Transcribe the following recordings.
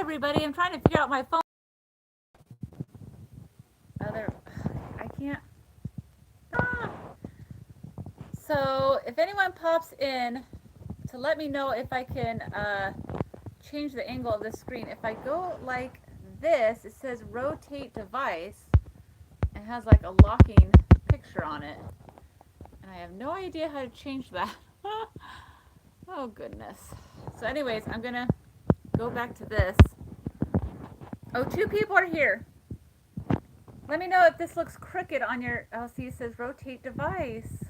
everybody. I'm trying to figure out my phone. I can't. Ah. So if anyone pops in to let me know if I can change the angle of the screen. If I go like this, it says rotate device. It has like a locking picture on it. And I have no idea how to change that. Oh goodness. So anyways, I'm gonna go back to this. Oh, 2 people are here. Let me know if this looks crooked on your, oh, see, it says rotate device.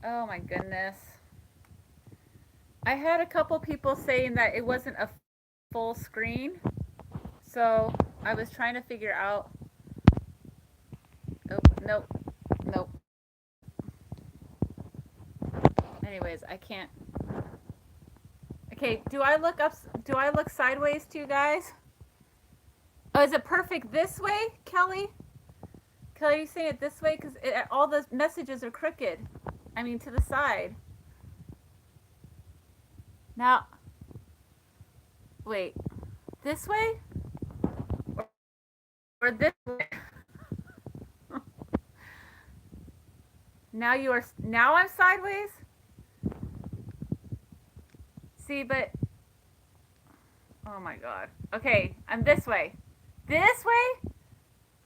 Oh my goodness. I had a couple people saying that it wasn't a full screen. So I was trying to figure out. Oh, nope, nope. Anyways, I can't. Okay, do I look up? Do I look sideways to you guys? Oh, is it perfect this way, Kelly? Kelly, are you saying it this way? Because all the messages are crooked. I mean, to the side. Now, wait. This way? Or this way? Now you are. Now I'm sideways? See, but. Oh my god. Okay, I'm this way. This way?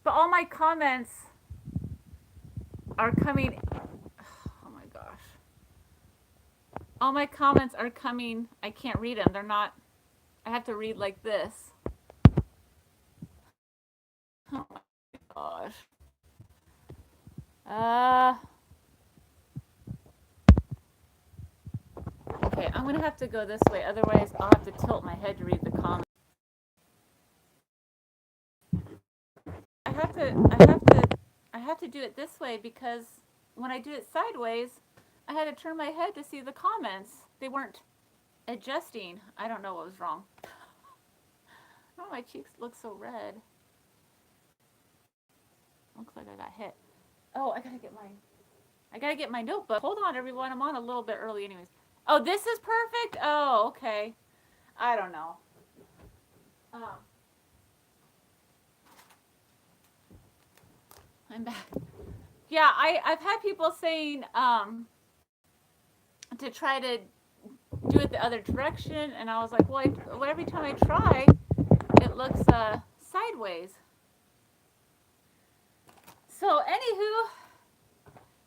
But all my comments are coming. Oh my gosh. All my comments are coming. I can't read them. They're not. I have to read like this. Oh my gosh. Okay, I'm gonna have to go this way. Otherwise, I'll have to tilt my head to read the comments. I have to do it this way because when I do it sideways, I had to turn my head to see the comments. They weren't adjusting. I don't know what was wrong. Oh, my cheeks look so red. Looks like I got hit. Oh, I gotta get my notebook. Hold on, everyone. I'm on a little bit early, anyways. Oh, this is perfect. Oh, okay. I don't know. I'm back. Yeah, I've had people saying to try to do it the other direction, and I was like, well, every time I try, it looks sideways. So, anywho,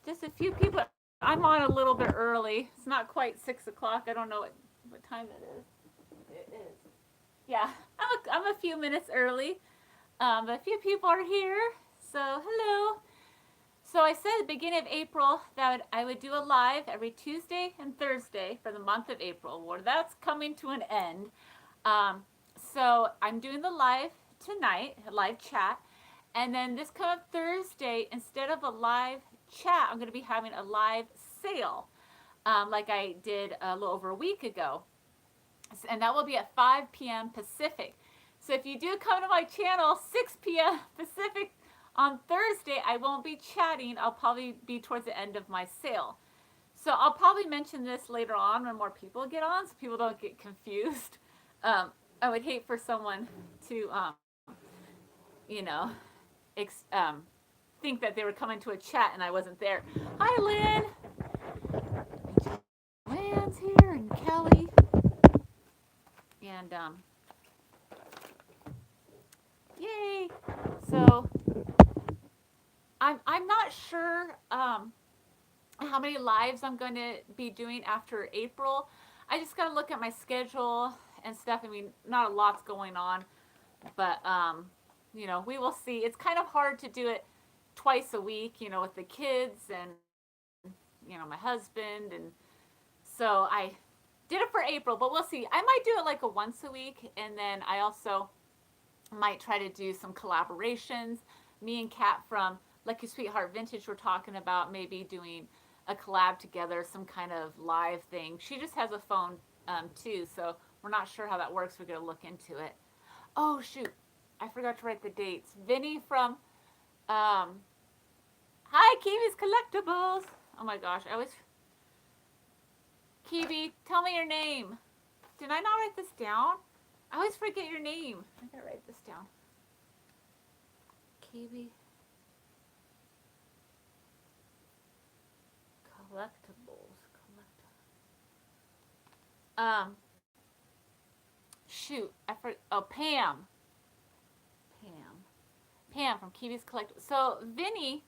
just a few people. I'm on a little bit early. It's not quite 6 o'clock. I don't know what time it is. It is. Yeah, I'm a few minutes early, but a few people are here. So, hello. So I said at the beginning of April that I would do a live every Tuesday and Thursday for the month of April. Well, that's coming to an end. So I'm doing the live tonight, a live chat. And then this coming Thursday, instead of a live chat, I'm going to be having a live sale like I did a little over a week ago. And that will be at 5 p.m. Pacific. So if you do come to my channel, 6 p.m. Pacific, on Thursday, I won't be chatting. I'll probably be towards the end of my sale. So I'll probably mention this later on when more people get on so people don't get confused. I would hate for someone to, you know, think that they were coming to a chat and I wasn't there. Hi, Lynn. Lynn's here and Kelly. And, yay. So I'm not sure how many lives I'm going to be doing after April. I just got to look at my schedule and stuff. I mean, not a lot's going on, but you know, we will see. It's kind of hard to do it twice a week, you know, with the kids and you know, my husband, and so I did it for April, but we'll see. I might do it like a once a week, and then I also might try to do some collaborations. Me and Kat from Lucky Sweetheart Vintage were talking about maybe doing a collab together, some kind of live thing. She just has a phone too, so we're not sure how that works. We're going to look into it. Oh, shoot. I forgot to write the dates. Vinny from, hi, Kiwi's Collectibles. Oh my gosh, I always, Kiwi, tell me your name. Did I not write this down? I always forget your name. I gotta write this down. KB Collectibles. Um, shoot, I forgot. Oh, Pam. Pam from Kiwi's Collectibles. So Vinny,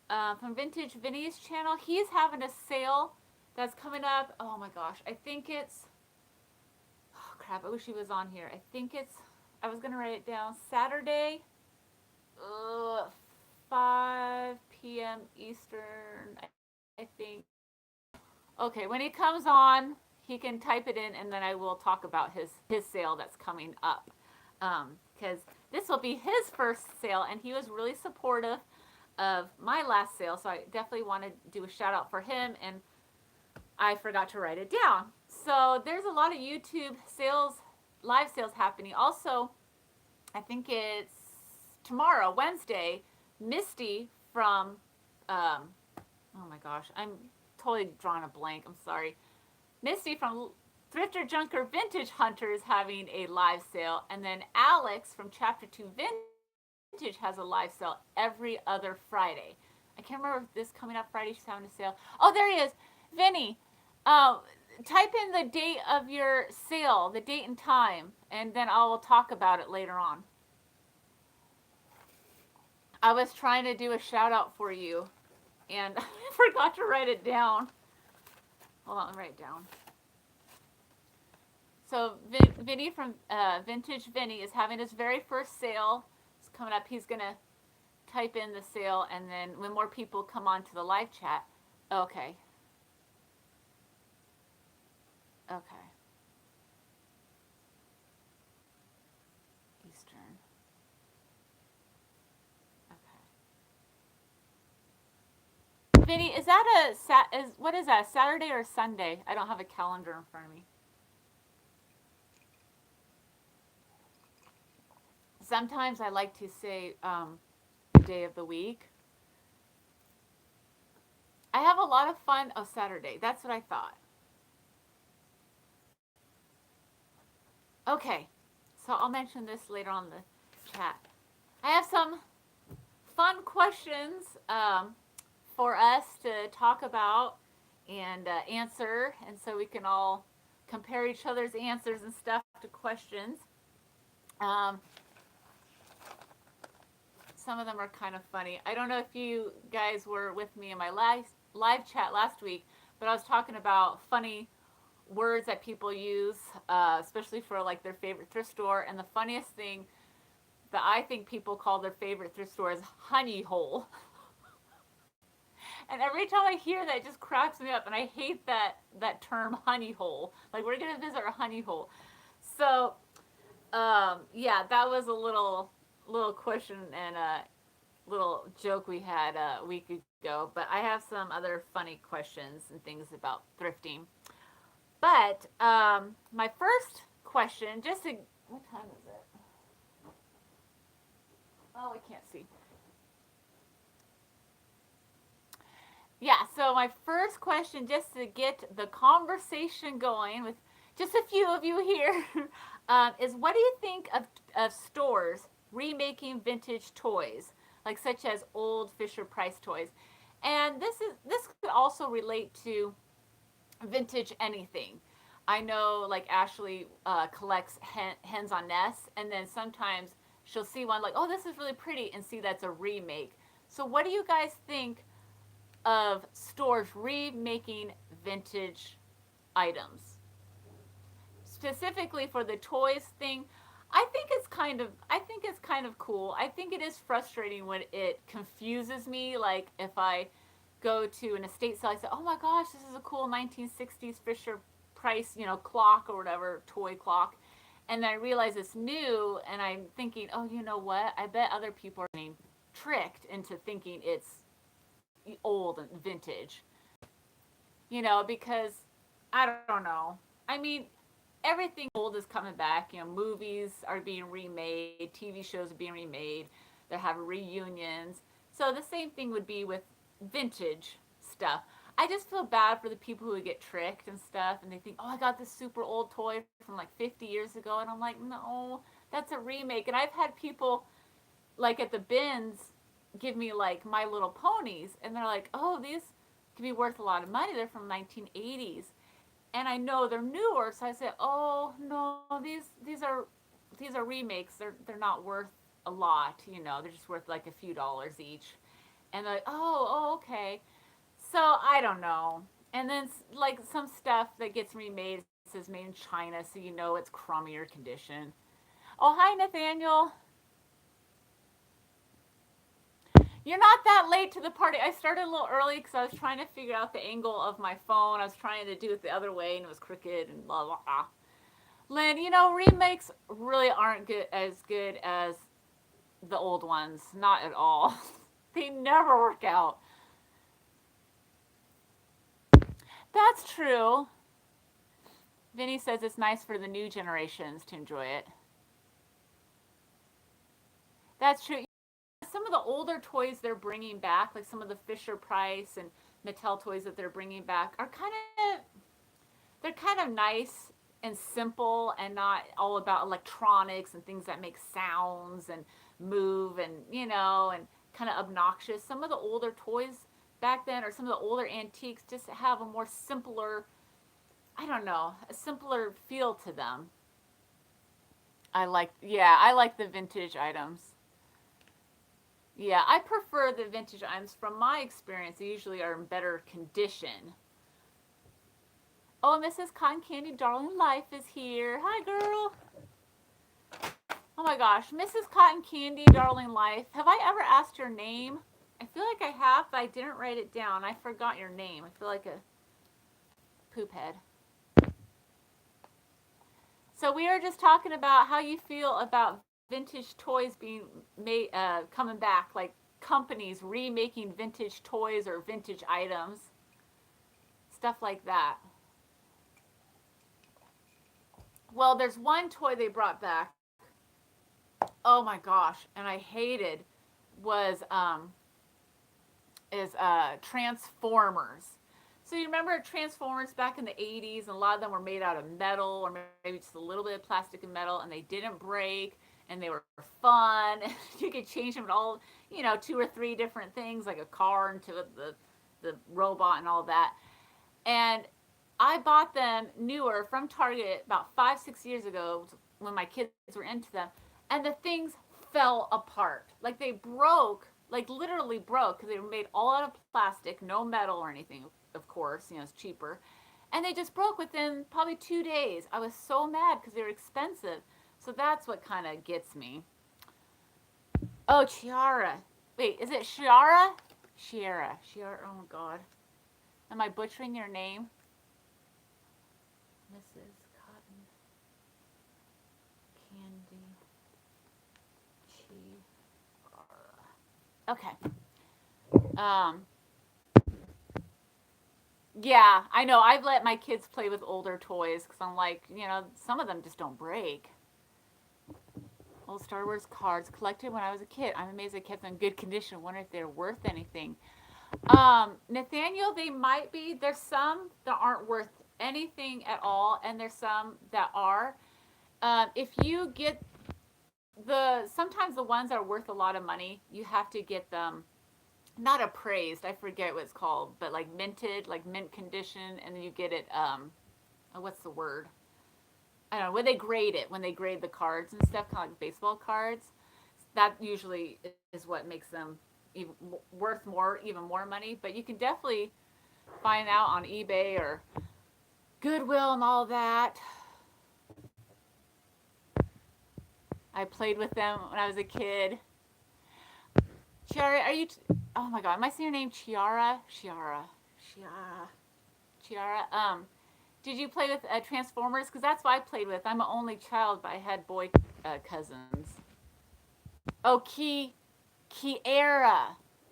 from Vintage Vinny's channel, he's having a sale that's coming up. Oh my gosh, I think it's. Oh crap! I wish he was on here. I think it's. I was gonna write it down. Saturday, 5 p.m. Eastern. I think. Okay, when he comes on, he can type it in, and then I will talk about his sale that's coming up. Because this will be his first sale, and he was really supportive of my last sale, so I definitely want to do a shout out for him, and I forgot to write it down. So there's a lot of YouTube sales, live sales happening. Also, I think it's tomorrow, Wednesday, Misty from, oh my gosh, I'm totally drawing a blank. I'm sorry. Misty from Thrifter Junker Vintage Hunter is having a live sale. And then Alex from Chapter 2 Vintage has a live sale every other Friday. I can't remember if this coming up Friday she's having a sale. Oh, there he is. Vinny, type in the date of your sale, the date and time, and then I will talk about it later on. I was trying to do a shout out for you, and I forgot to write it down. Hold on, let me write it down. So Vinny from Vintage Vinny is having his very first sale. It's coming up. He's going to type in the sale, and then when more people come on to the live chat. Okay. Okay. Eastern. Okay. Vinny, is that what is that, Saturday or Sunday? I don't have a calendar in front of me. Sometimes I like to say day of the week. I have a lot of fun. Oh, Saturday. That's what I thought. Okay. So I'll mention this later on the chat. I have some fun questions for us to talk about and answer. And so we can all compare each other's answers and stuff to questions. Some of them are kind of funny. I don't know if you guys were with me in my live chat last week, but I was talking about funny words that people use, especially for like their favorite thrift store. And the funniest thing that I think people call their favorite thrift store is honey hole. And every time I hear that, it just cracks me up. And I hate that term honey hole. Like, we're going to visit our honey hole. So, yeah, that was a little question and a little joke we had a week ago. But I have some other funny questions and things about thrifting. But my first question, just to, what time is it? Oh, I can't see. Yeah, so my first question, just to get the conversation going with just a few of you here, is what do you think of stores remaking vintage toys, like such as old Fisher Price toys? And this could also relate to vintage anything. I know, like, Ashley collects hens on nests, and then sometimes she'll see one like, oh, this is really pretty, and see that's a remake. So what do you guys think of stores remaking vintage items? Specifically for the toys thing, I think it's kind of cool. I think it is frustrating when it confuses me. Like, if I go to an estate sale, I say, oh my gosh, this is a cool 1960s Fisher Price, clock or whatever, toy clock. And then I realize it's new, and I'm thinking, oh, you know what? I bet other people are being tricked into thinking it's old and vintage. Because I don't know. I mean, everything old is coming back. Movies are being remade, TV shows are being remade. They're having reunions. So the same thing would be with vintage stuff. I just feel bad for the people who get tricked and stuff, and they think, oh, I got this super old toy from like 50 years ago, and I'm like, no, that's a remake. And I've had people like at the bins give me like My Little Ponies, and they're like, oh, these could be worth a lot of money. They're from 1980s, and I know they're newer, so I say, oh no, these are remakes. They're not worth a lot, they're just worth like a few dollars each. And they're like, oh, okay. So I don't know. And then like some stuff that gets remade says made in China, so it's crummier condition. Oh, hi Nathaniel. You're not that late to the party. I started a little early because I was trying to figure out the angle of my phone. I was trying to do it the other way and it was crooked and blah blah blah. Lynn, remakes really aren't good as the old ones. Not at all. They never work out. That's true. Vinny says it's nice for the new generations to enjoy it. That's true. Some of the older toys they're bringing back, like some of the Fisher Price and Mattel toys that they're bringing back, are kind of nice and simple and not all about electronics and things that make sounds and move and kind of obnoxious. Some of the older toys back then, or some of the older antiques, just have a more simpler, I don't know, a simpler feel to them. I like the vintage items. Yeah, I prefer the vintage items. From my experience, they usually are in better condition. Oh, Mrs. Cotton Candy Darling Life is here. Hi, girl. Oh my gosh, Mrs. Cotton Candy Darling Life. Have I ever asked your name? I feel like I have, but I didn't write it down. I forgot your name. I feel like a poop head. So we are just talking about how you feel about vintage toys being made, coming back, like companies remaking vintage toys or vintage items, stuff like that. Well, there's one toy they brought back. Oh my gosh, and I hated was Transformers. So you remember Transformers back in the 80s, and a lot of them were made out of metal or maybe just a little bit of plastic and metal, and they didn't break, and they were fun. You could change them in all, two or three different things, like a car into the robot and all that. And I bought them newer from Target about 5-6 years ago when my kids were into them, and the things fell apart. Like they broke, like literally broke, because they were made all out of plastic, no metal or anything, of course, it's cheaper. And they just broke within probably 2 days. I was so mad because they were expensive. So that's what kind of gets me. Oh, Chiara. Wait, is it Chiara? Chiara. Oh my God. Am I butchering your name? Mrs. Cotton Candy Chiara. Okay. Yeah, I know. I've let my kids play with older toys because I'm like, some of them just don't break. Old Star Wars cards collected when I was a kid. I'm amazed they kept them in good condition. Wonder if they're worth anything. Nathaniel, they might be. There's some that aren't worth anything at all, and there's some that are. If you get sometimes the ones that are worth a lot of money, you have to get them not appraised. I forget what it's called, but like minted, like mint condition, and then you get it. What's the word? I don't know, when they grade it, when they grade the cards and stuff, kind of like baseball cards. That usually is what makes them even worth even more money. But you can definitely find out on eBay or Goodwill and all that. I played with them when I was a kid. Chiara, are you? Oh my God, am I saying your name? Chiara. Did you play with Transformers? Because that's what I played with. I'm an only child, but I had boy cousins. Oh, Kiara.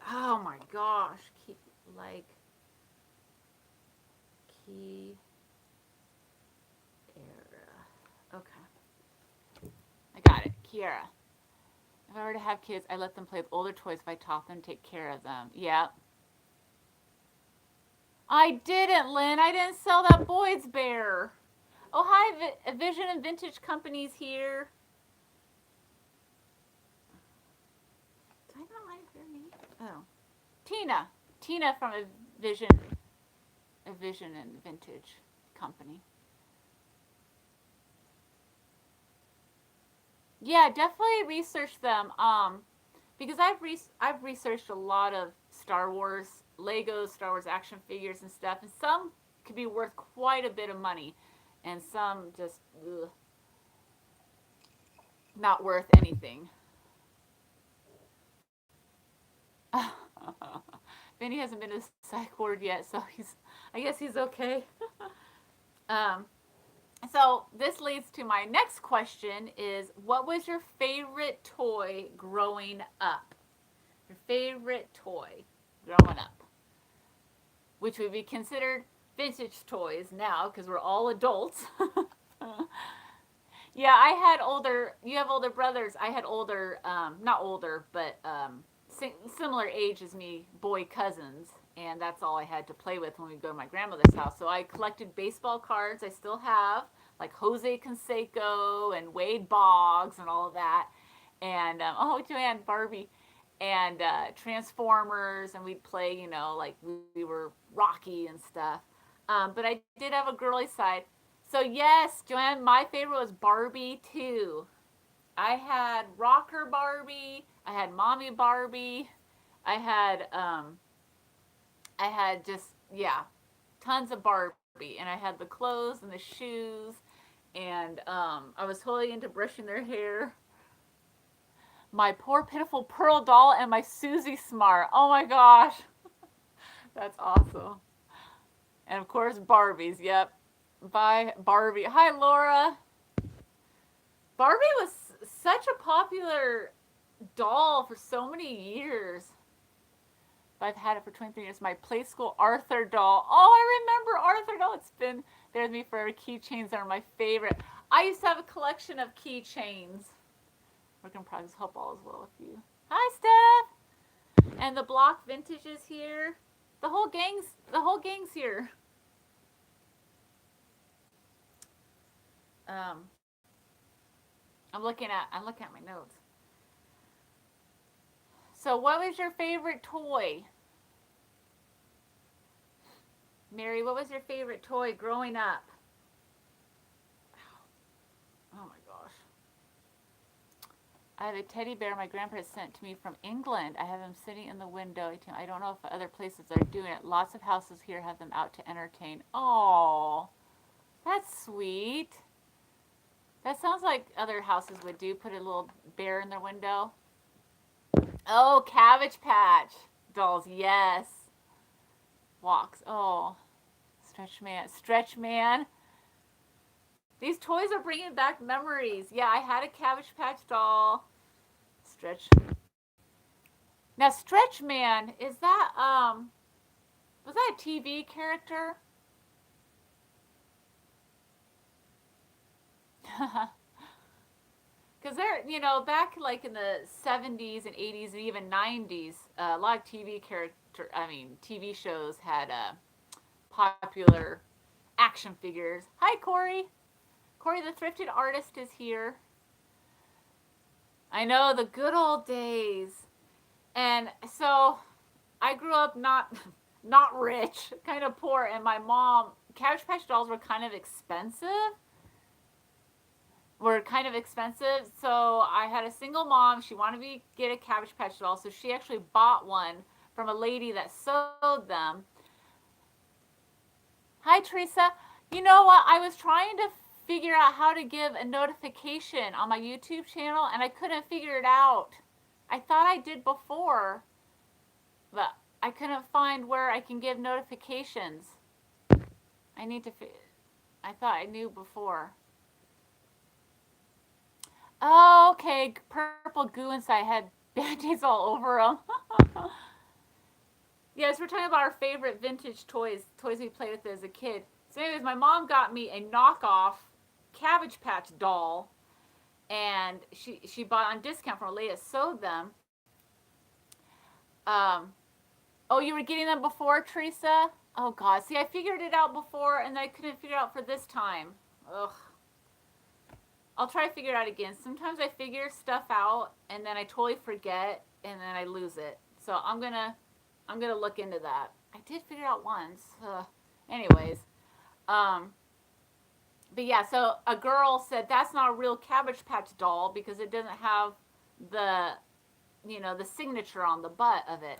Oh my gosh, Kiara. Okay, I got it. Kiara. If I were to have kids, I let them play with older toys if I taught them to take care of them. Yeah. I didn't, Lynn. I didn't sell that Boyd's Bear. Oh, hi, Vision and Vintage Company's here. Did I not like her name? Oh, Tina. Tina from a Vision and Vintage Company. Yeah, definitely research them. Because I've researched a lot of Star Wars Legos, Star Wars action figures and stuff, and some could be worth quite a bit of money, and some just not worth anything. Vinny hasn't been to the psych ward yet, so I guess he's okay. um, so this leads to my next question: is what was your favorite toy growing up? Your favorite toy growing up, which would be considered vintage toys now because we're all adults. Yeah, I had older. You have older brothers. I had older, not older, but similar age as me, boy cousins, and that's all I had to play with when we go to my grandmother's house. So I collected baseball cards. I still have like Jose Canseco and Wade Boggs and all of that, and oh, Joanne Barbie, and Transformers, and we'd play, like we were Rocky and stuff. But I did have a girly side. So yes, Joanne, my favorite was Barbie too. I had rocker Barbie. I had mommy Barbie. I had I had just yeah, tons of Barbie, and I had the clothes and the shoes, and I was totally into brushing their hair. My poor pitiful Pearl doll and my Susie Smart. Oh my gosh, that's awesome. And of course Barbies. Yep, bye Barbie. Hi Laura. Barbie was such a popular doll for so many years. I've had it for 23 years. My play school Arthur doll. Oh, I remember Arthur doll. It's been there with me forever. Keychains are my favorite. I used to have a collection of keychains. We're gonna probably help all as well with you. Hi, Steph. And the block vintage is here. The whole gang's here. Um, I'm looking at my notes. So, what was your favorite toy? Mary, what was your favorite toy growing up? Oh my gosh. I have a teddy bear my grandparents sent to me from England. I have him sitting in the window. I don't know if other places are doing it. Lots of houses here have them out to entertain. Oh, that's sweet. That sounds like other houses would do. Put a little bear in their window. Oh, Cabbage Patch dolls. Yes. Walks. Oh, Stretch Man. Stretch Man. These toys are bringing back memories. Yeah, I had a Cabbage Patch doll. Stretch. Now, Stretch Man, is that was that a TV character? Because they're, back like in the 70s and 80s and even 90s, a lot of TV shows had popular action figures. Hi, Corey. Corey, the thrifted artist, is here. I know, the good old days. And so I grew up not rich, kind of poor, and my mom, Cabbage Patch dolls were kind of expensive. So I had a single mom. She wanted me to get a Cabbage Patch doll, so she actually bought one from a lady that sewed them. Hi, Teresa. You know what? I was trying to figure out how to give a notification on my YouTube channel, and I couldn't figure it out. I thought I did before, but I couldn't find where I can give notifications. I need to. I thought I knew before. Oh, okay. Purple goo inside. I had band-aids all over them. Yes, we're talking about our favorite vintage toys we played with as a kid. So anyways, my mom got me a knockoff Cabbage Patch doll, and she bought on discount from a lady that sewed them. Oh, you were getting them before, Teresa? Oh God, see, I figured it out before, and I couldn't figure it out for this time. Ugh. I'll try to figure it out again. Sometimes I figure stuff out, and then I totally forget, and then I lose it. So I'm gonna look into that. I did figure it out once. Anyways, um, but yeah, so a girl said that's not a real Cabbage Patch doll because it doesn't have the the signature on the butt of it.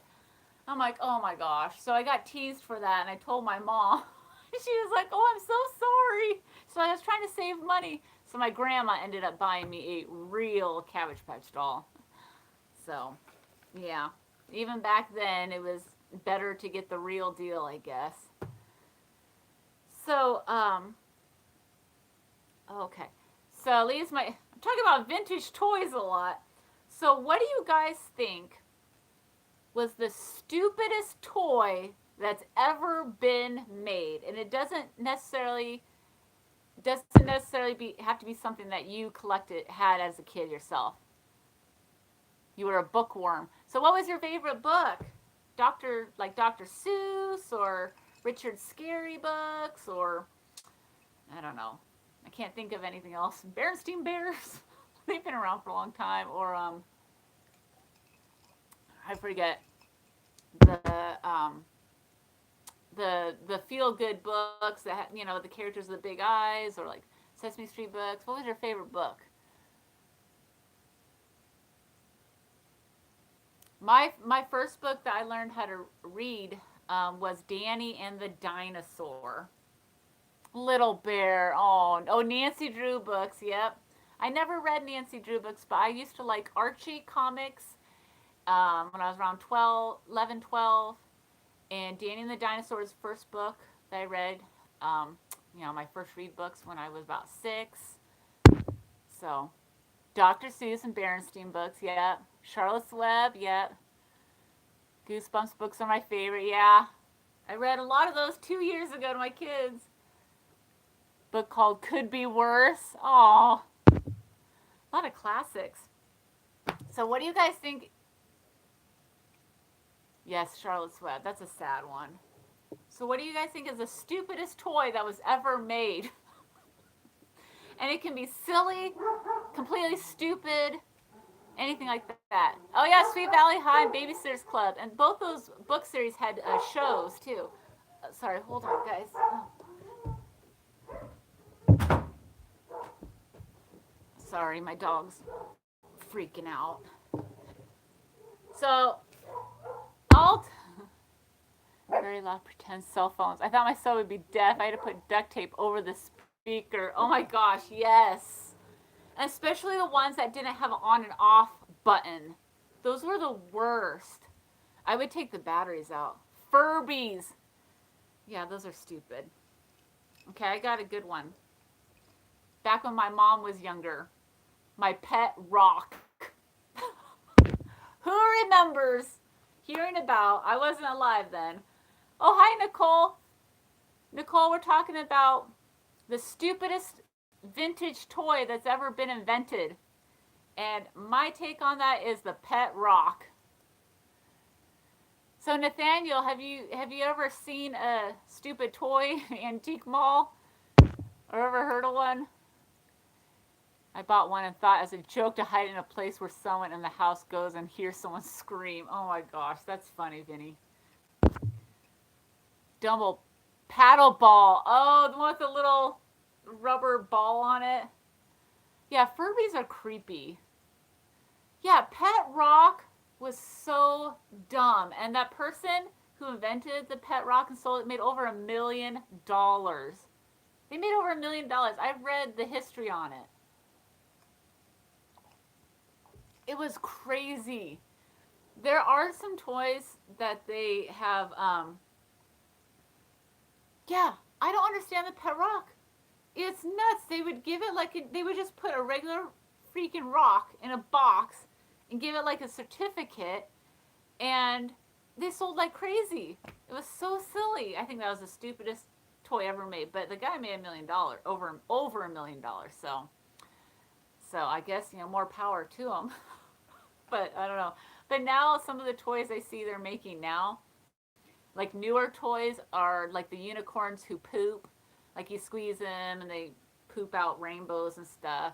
I'm like, oh my gosh. So I got teased for that, and I told my mom. She was like, oh, I'm so sorry. So I was trying to save money. So my grandma ended up buying me a real Cabbage Patch doll. So, yeah. Even back then, it was better to get the real deal, I guess. So, okay. So at least I'm talking about vintage toys a lot. So what do you guys think was the stupidest toy that's ever been made? And it doesn't necessarily have to be something that you had as a kid yourself. You were a bookworm. So what was your favorite book? Dr. Seuss or Richard Scarry books, or I don't know. I can't think of anything else. Berenstain Bears. They've been around for a long time. Or I forget the the feel good books that the characters with the big eyes, or like Sesame Street books. What was your favorite book? My first book that I learned how to read was Danny and the Dinosaur. Little Bear. Oh, Nancy Drew books. Yep. I never read Nancy Drew books, but I used to like Archie comics when I was around 12, 11, 12. And Danny and the Dinosaur's first book that I read. My first read books when I was about 6. So, Dr. Seuss and Berenstain books. Yep. Charlotte's Web. Yep. Goosebumps books are my favorite. Yeah. I read a lot of those 2 years ago to my kids. Book called Could Be Worse. Oh, a lot of classics. So what do you guys think? Yes, Charlotte's Web. That's a sad one. So what do you guys think is the stupidest toy that was ever made? And it can be silly, completely stupid, anything like that. Oh yeah, Sweet Valley High and Babysitters Club, and both those book series had shows too. Sorry, hold on, guys. Sorry, my dog's freaking out. So, alt. Very loud pretend cell phones. I thought my son would be deaf. I had to put duct tape over the speaker. Oh my gosh, yes. And especially the ones that didn't have an on and off button. Those were the worst. I would take the batteries out. Furbies. Yeah, those are stupid. Okay, I got a good one. Back when my mom was younger, my pet rock. Who remembers hearing about? I wasn't alive then. Oh, hi, Nicole. Nicole, we're talking about the stupidest vintage toy that's ever been invented. And my take on that is the pet rock. So Nathaniel, have you ever seen a stupid toy antique mall? Or ever heard of one? I bought one and thought as a joke to hide in a place where someone in the house goes and hears someone scream. Oh my gosh, that's funny, Vinny. Dumble paddle ball. Oh, the one with the little rubber ball on it. Yeah, Furbies are creepy. Yeah, Pet Rock was so dumb. And that person who invented the Pet Rock and sold it made over $1 million. They made over $1 million. I've read the history on it. It was crazy. There are some toys that they have. Yeah, I don't understand the Pet Rock. It's nuts. They would give it they would just put a regular freaking rock in a box and give it like a certificate, and they sold like crazy. It was so silly. I think that was the stupidest toy ever made. But the guy made $1 million, over $1 million. So I guess more power to him. But I don't know. But now some of the toys I see they're making now, Like newer toys are like the unicorns who poop. Like you squeeze them and they poop out rainbows and stuff.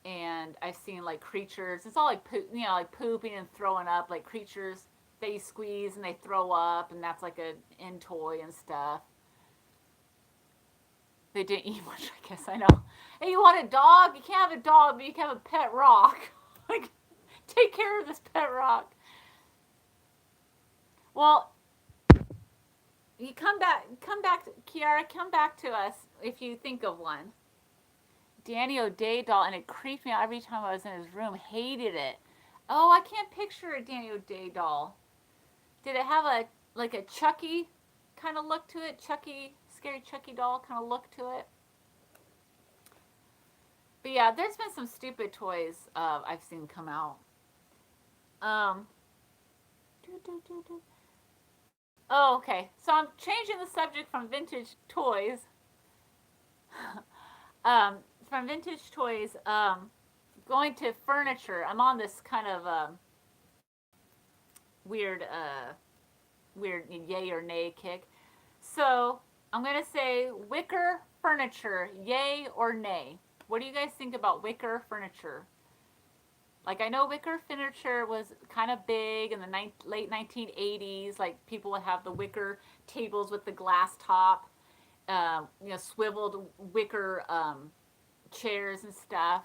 And I've seen like creatures. It's all like poop, like pooping and throwing up, like creatures that you squeeze and they throw up, and that's like an in toy and stuff. They didn't eat much, I guess. I know. Hey, you want a dog? You can't have a dog, but you can have a pet rock. Like, take care of this pet rock. Well, you come back, Kiara, come back to us if you think of one. Danny O'Day doll, and it creeped me out every time I was in his room. Hated it. Oh, I can't picture a Danny O'Day doll. Did it have a like a Chucky kind of look to it? Chucky, scary Chucky doll kind of look to it. But yeah, there's been some stupid toys I've seen come out. Um, Oh, okay. So I'm changing the subject from vintage toys. um, from vintage toys, going to furniture. I'm on this kind of weird, weird yay or nay kick. So I'm gonna say wicker furniture, yay or nay. What do you guys think about wicker furniture? Like I know wicker furniture was kind of big in the late 1980s. Like people would have the wicker tables with the glass top, swiveled wicker chairs and stuff.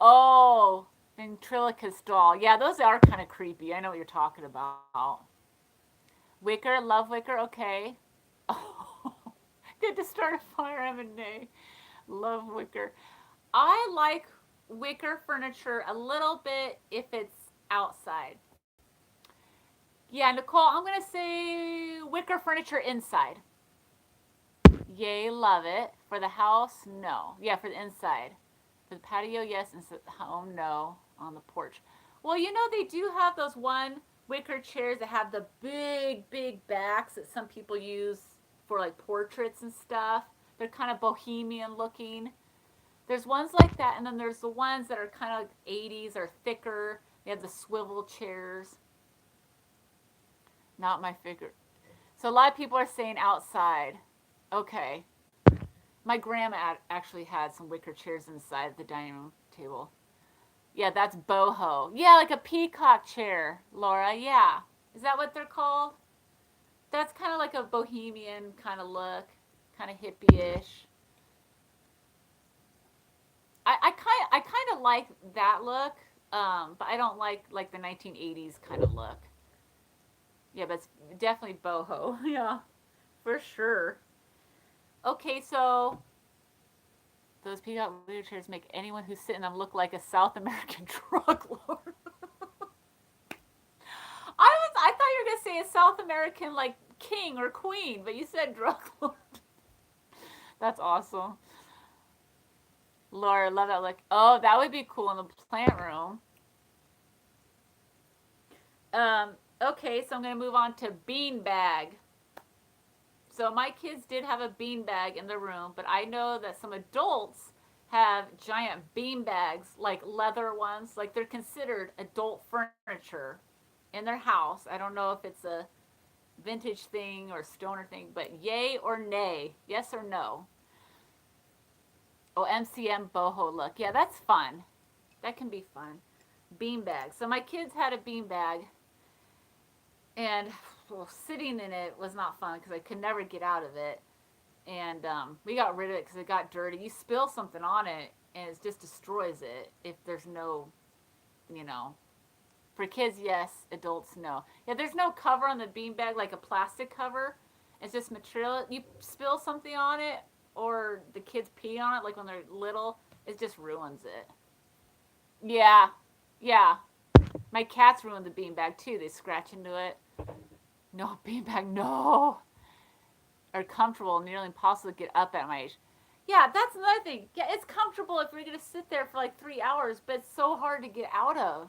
Oh, ventriloquist doll. Yeah, those are kind of creepy. I know what you're talking about. Wicker, love wicker. Okay. Oh, good to start a fire. I'm a nay. Love wicker. I like wicker furniture a little bit if it's outside. Yeah, Nicole, I'm going to say wicker furniture inside. Yay, love it. For the house, no. Yeah, for the inside. For the patio, yes. And home, no. On the porch. Well, they do have those one wicker chairs that have the big, big backs that some people use for like portraits and stuff. They're kind of bohemian looking. There's ones like that, and then there's the ones that are kind of like 80s or thicker. They have the swivel chairs. Not my figure. So a lot of people are saying outside. Okay. My grandma actually had some wicker chairs inside the dining room table. Yeah, that's boho. Yeah, like a peacock chair, Laura. Yeah. Is that what they're called? That's kind of like a bohemian kind of look, kind of hippie-ish. I kind of like that look, but I don't like the 1980s kind of look. Yeah, but it's definitely boho. Yeah, for sure. Okay, so those peacock wheelchairs make anyone who's sitting in them look like a South American drug lord. I thought you were gonna say a South American like king or queen, but you said drug lord. That's awesome. Laura, love that look. Oh, that would be cool in the plant room. Okay, so I'm gonna move on to beanbag. So my kids did have a beanbag in the room, but I know that some adults have giant beanbags, like leather ones, like they're considered adult furniture in their house. I don't know if it's a vintage thing or stoner thing, but yay or nay? Yes or no? Oh, MCM boho look. Yeah, that's fun. That can be fun. Beanbag. So my kids had a beanbag, and well, sitting in it was not fun because I could never get out of it. And we got rid of it because it got dirty. You spill something on it, and it just destroys it if there's no, you know. For kids, yes. Adults, no. Yeah, there's no cover on the beanbag like a plastic cover. It's just material. You spill something on it, or the kids pee on it, like when they're little, it just ruins it. Yeah, yeah. My cats ruined the beanbag too. They scratch into it. No, beanbag, no. Are comfortable, nearly impossible to get up at my age. Yeah, that's another thing. Yeah, it's comfortable if you're going to sit there for like 3 hours, but it's so hard to get out of.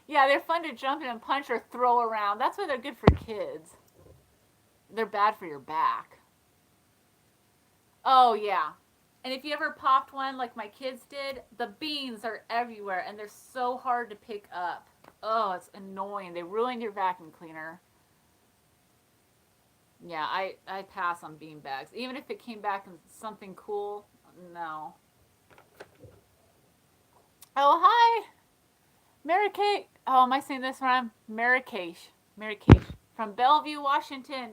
Yeah, they're fun to jump in and punch or throw around. That's why they're good for kids. They're bad for your back. Oh, yeah. And if you ever popped one like my kids did, the beans are everywhere and they're so hard to pick up. Oh, it's annoying. They ruin your vacuum cleaner. Yeah, I pass on bean bags. Even if it came back in something cool, no. Oh, hi, Mary Kate. Oh, am I saying this wrong? Mary Kate. Mary Kate from Bellevue, Washington.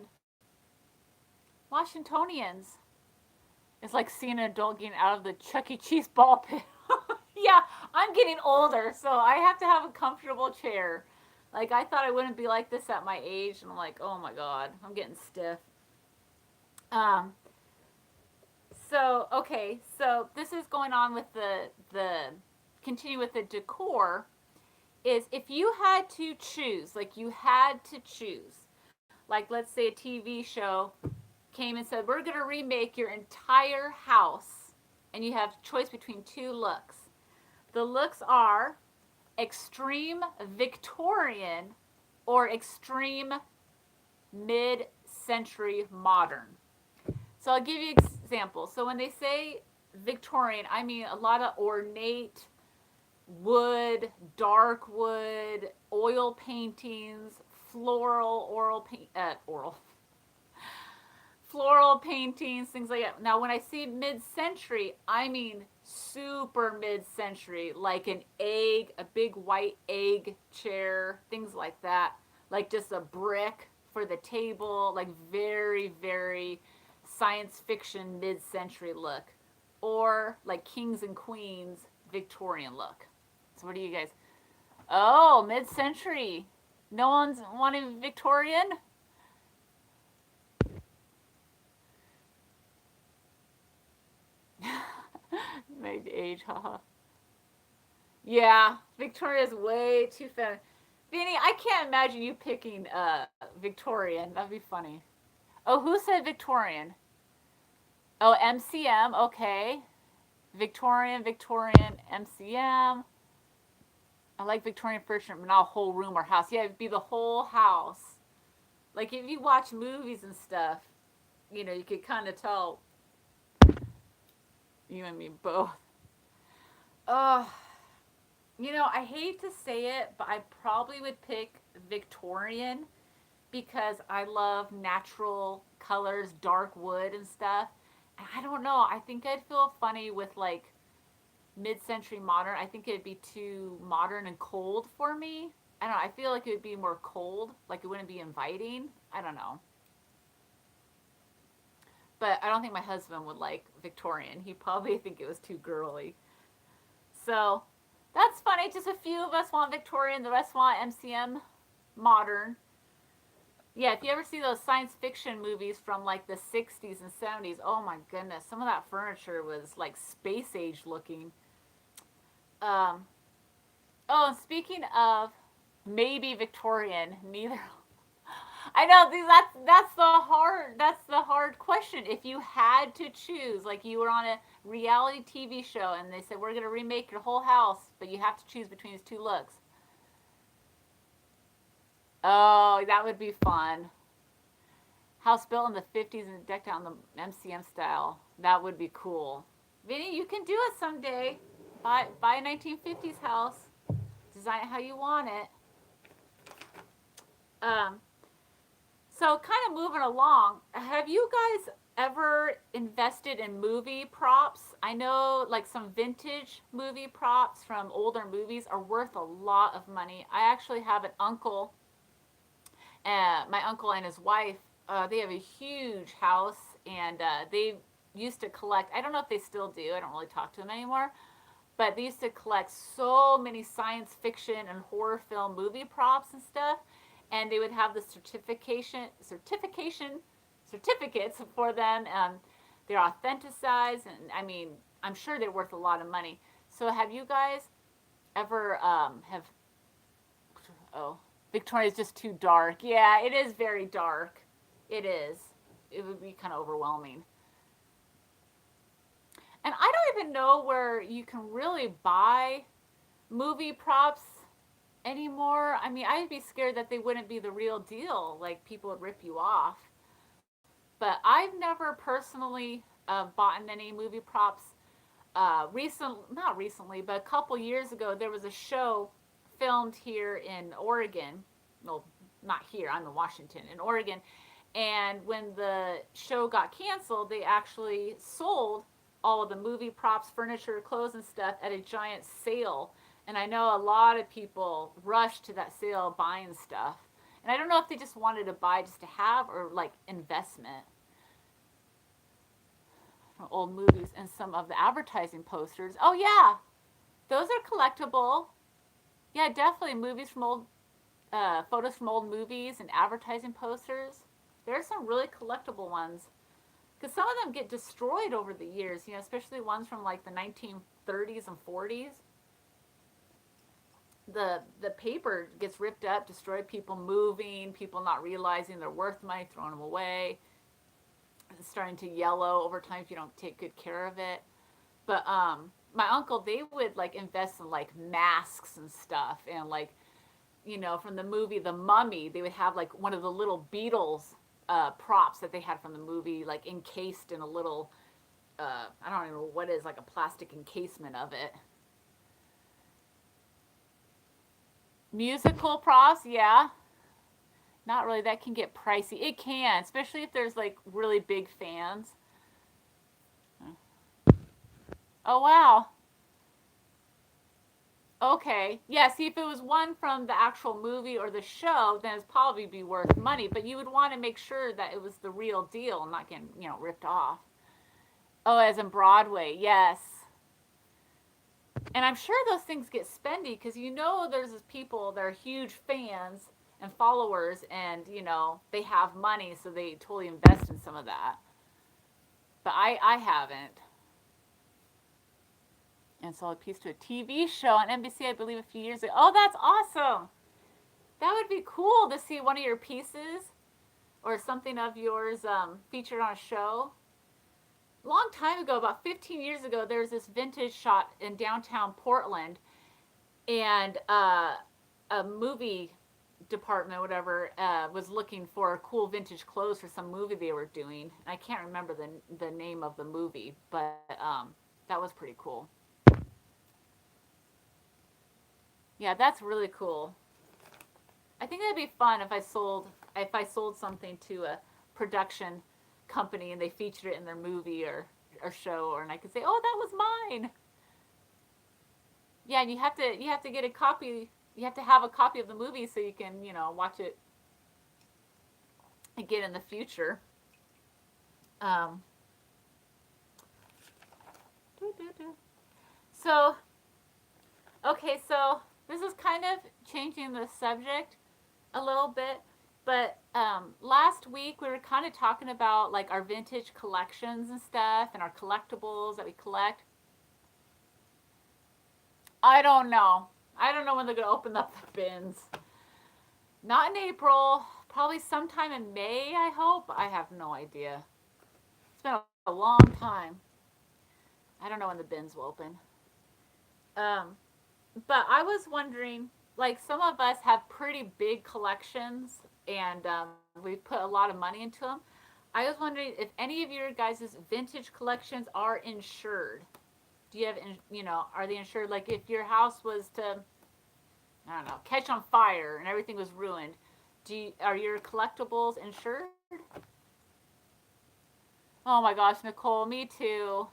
Washingtonians. It's like seeing an adult getting out of the Chuck E. Cheese ball pit. Yeah, I'm getting older, so I have to have a comfortable chair. Like, I thought I wouldn't be like this at my age, and I'm like, oh my god, I'm getting stiff. Um, so this is going on with the continue with the decor. Is if you had to choose, like you had to choose, like let's say a TV show came and said we're gonna remake your entire house, and you have choice between two looks. The looks are extreme Victorian or extreme mid-century modern. So I'll give you examples. So when they say Victorian, I mean a lot of ornate wood, dark wood, oil paintings, oral floral paintings, things like that. Now, when I say mid-century, I mean super mid-century, like an egg, a big white egg chair, things like that. Like just a brick for the table, like very, very science fiction mid-century look. Or like kings and queens Victorian look. So what do you guys? Oh, mid-century. No one's wanting Victorian? Made age, haha. Yeah, Victoria's way too feminine. Vinny, I can't imagine you picking Victorian. That'd be funny. Oh, who said Victorian? Oh, MCM. Okay, Victorian, MCM. I like Victorian furniture, but not a whole room or house. Yeah, it'd be the whole house. Like if you watch movies and stuff, you could kind of tell you and me both. Oh, I hate to say it, but I probably would pick Victorian because I love natural colors, dark wood and stuff. And I don't know. I think I'd feel funny with like mid-century modern. I think it'd be too modern and cold for me. I don't know. I feel like it would be more cold, like it wouldn't be inviting. I don't know. But I don't think my husband would like Victorian. He'd probably think it was too girly. So that's funny. Just a few of us want Victorian, the rest want MCM modern. Yeah, if you ever see those science fiction movies from like the 60s and 70s, oh my goodness, some of that furniture was like space age looking. Um, oh, and speaking of maybe Victorian, neither. I know that's the hard question. If you had to choose, like you were on a reality TV show and they said we're gonna remake your whole house, but you have to choose between these two looks. Oh, that would be fun. House built in the 50s and decked out in the MCM style. That would be cool. Vinny, you can do it someday. Buy a 1950s house. Design it how you want it. Um, so kind of moving along, have you guys ever invested in movie props? I know like some vintage movie props from older movies are worth a lot of money. I actually have an uncle, my uncle and his wife, they have a huge house and they used to collect, I don't know if they still do, I don't really talk to them anymore, but they used to collect so many science fiction and horror film movie props and stuff, and they would have the certificates for them. They're authenticized, and I mean, I'm sure they're worth a lot of money. So, have you guys ever have? Oh, Victoria's just too dark. Yeah, it is very dark. It is. It would be kind of overwhelming. And I don't even know where you can really buy movie props anymore. I mean, I'd be scared that they wouldn't be the real deal. Like people would rip you off. But I've never personally bought any movie props. Not recently, but a couple years ago, there was a show filmed here in Oregon. Well, not here. I'm in Washington, in Oregon. And when the show got canceled, they actually sold all of the movie props, furniture, clothes, and stuff at a giant sale. And I know a lot of people rushed to that sale buying stuff. And I don't know if they just wanted to buy just to have or like investment from old movies and some of the advertising posters. Oh, yeah, those are collectible. Yeah, definitely movies from old, photos from old movies and advertising posters. There are some really collectible ones because some of them get destroyed over the years. You know, especially ones from like the 1930s and 40s. The paper gets ripped up, destroyed. People moving, people not realizing they're worth money, throwing them away. It's starting to yellow over time if you don't take good care of it. But my uncle, they would like invest in like masks and stuff, and like, you know, from the movie The Mummy, they would have like one of the little Beatles props that they had from the movie, like encased in a little, I don't even know what it is, like a plastic encasement of it. Musical props, yeah. Not really. That can get pricey. It can, especially if there's like really big fans. Oh, wow. Okay. Yeah, see, if it was one from the actual movie or the show, then it'd probably be worth money. But you would want to make sure that it was the real deal and not getting, you know, ripped off. Oh, as in Broadway, yes. And I'm sure those things get spendy because you know there's people that are huge fans and followers, and you know they have money, so they totally invest in some of that. But I haven't. And sold a piece to a TV show on NBC, I believe, a few years ago. Oh, that's awesome! That would be cool to see one of your pieces or something of yours featured on a show. Long time ago, about 15 years ago, there was this vintage shop in downtown Portland, and a movie department, whatever, was looking for cool vintage clothes for some movie they were doing. I can't remember the name of the movie, but that was pretty cool. Yeah, that's really cool. I think that'd be fun if I sold something to a production company and they featured it in their movie or show, or and I could say, "Oh, that was mine." Yeah, and you have to get a copy. You have to have a copy of the movie so you can, you know, watch it again in the future. Um, so okay, so this is kind of changing the subject a little bit, but last week we were kind of talking about like our vintage collections and stuff and our collectibles that we collect. I don't know. I don't know when they're going to open up the bins. Not in April. Probably sometime in May, I hope. I have no idea. It's been a long time. I don't know when the bins will open. Um, but I was wondering, like, some of us have pretty big collections, and we put a lot of money into them. I was wondering if any of your guys' vintage collections are insured. Do you have, you know, are they insured? Like, if your house was to, I don't know, catch on fire and everything was ruined, are your collectibles insured? Oh my gosh, Nicole, me too.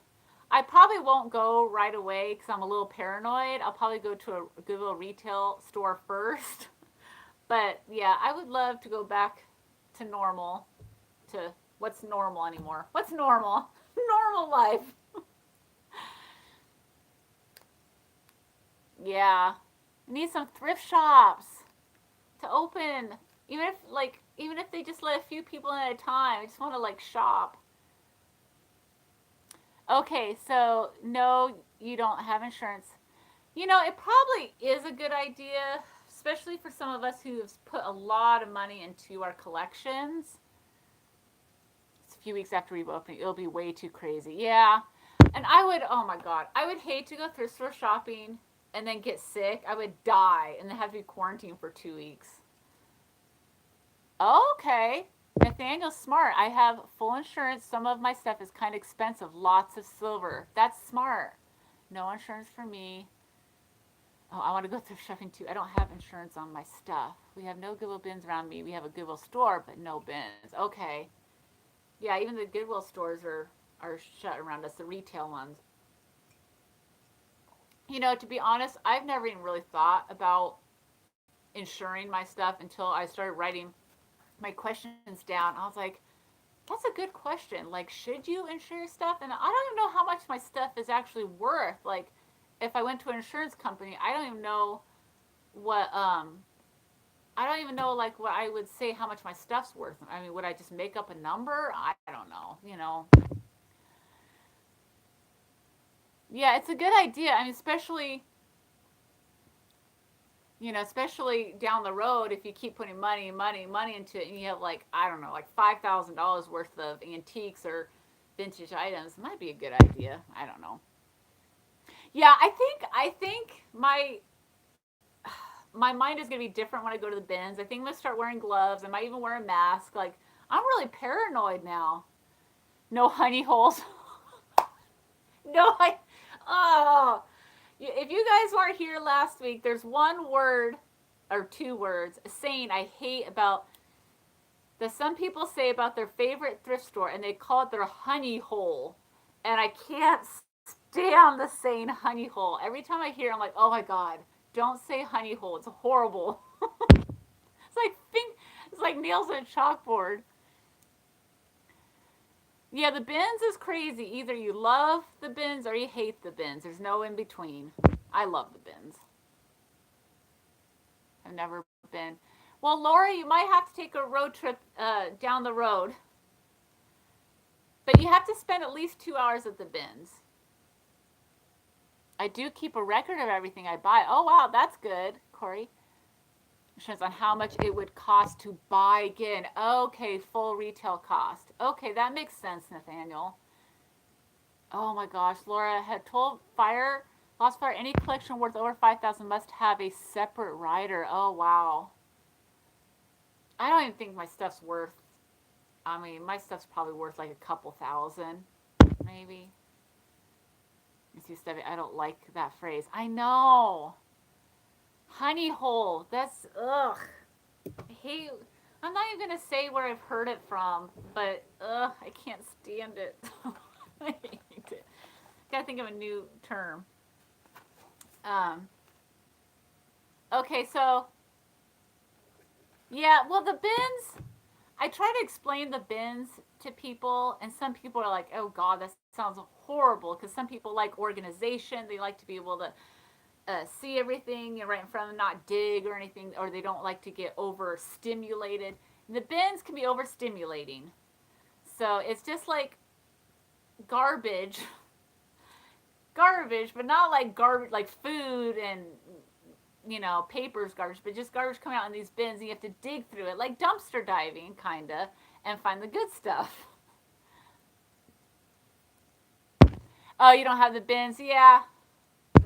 I probably won't go right away because I'm a little paranoid. I'll probably go to a Goodwill retail store first. But yeah, I would love to go back to normal. To what's normal anymore? What's normal? Normal life. Yeah. I need some thrift shops to open. Even if they just let a few people in at a time. I just want to like shop. Okay, so no, you don't have insurance. You know, it probably is a good idea, especially for some of us who have put a lot of money into our collections. It's a few weeks after we open, it'll be way too crazy. Yeah. And oh my God, I would hate to go thrift store shopping and then get sick. I would die and then have to be quarantined for 2 weeks. Okay. Nathaniel's smart. I have full insurance. Some of my stuff is kind of expensive. Lots of silver. That's smart. No insurance for me. Oh, I want to go thrift shopping too. I don't have insurance on my stuff. We have no Goodwill bins around me. We have a Goodwill store, but no bins. Okay. Yeah, even the Goodwill stores are shut around us, the retail ones. To be honest, I've never even really thought about insuring my stuff until I started writing my questions down. I was like, that's a good question. Like, should you insure your stuff? And I don't even know how much my stuff is actually worth. Like, if I went to an insurance company, I don't even know what I don't even know like what I would say how much my stuff's worth. I mean, would I just make up a number? I don't know. Yeah, it's a good idea. I mean, especially down the road if you keep putting money into it and you have like I don't know, like $5,000 worth of antiques or vintage items, it might be a good idea. I don't know. Yeah, I think my mind is gonna be different when I go to the bins. I think I'm gonna start wearing gloves. I might even wear a mask. Like I'm really paranoid now. No honey holes. No, oh, if you guys weren't here last week, there's one word or two words, a saying I hate about that some people say about their favorite thrift store, and they call it their honey hole. And I can't stand the saying honey hole. Every time I hear it, I'm like, oh my god, don't say honey hole. It's horrible. it's like it's like nails on a chalkboard. Yeah, the bins is crazy. Either you love the bins or you hate the bins. There's no in between. I love the bins. I've never been. Well, Laura, you might have to take a road trip down the road, but you have to spend at least 2 hours at the bins. I do keep a record of everything I buy. Oh, wow, that's good, Corey. Insurance on how much it would cost to buy again. Okay, full retail cost. Okay, that makes sense, Nathaniel. Oh my gosh, Laura had told Lost Fire, any collection worth over 5,000 must have a separate rider. Oh wow. I don't even think my stuff's worth. I mean, my stuff's probably worth like a couple thousand, maybe. You see stuff. I don't like that phrase. I know. Honey hole. That's ugh. I hate. I'm not even gonna say where I've heard it from, but ugh, I can't stand it. I hate it. Gotta think of a new term. Um. Okay, so yeah. Well, the bins. I try to explain the bins to people, and some people are like, "Oh God, that sounds horrible." Because some people like organization; they like to be able to see everything right in front of them, not dig or anything, or they don't like to get overstimulated. And the bins can be overstimulating, so it's just like garbage, garbage, but not like garbage like food and papers garbage, but just garbage coming out in these bins, and you have to dig through it, like dumpster diving, kinda, and find the good stuff. Oh, you don't have the bins? Yeah.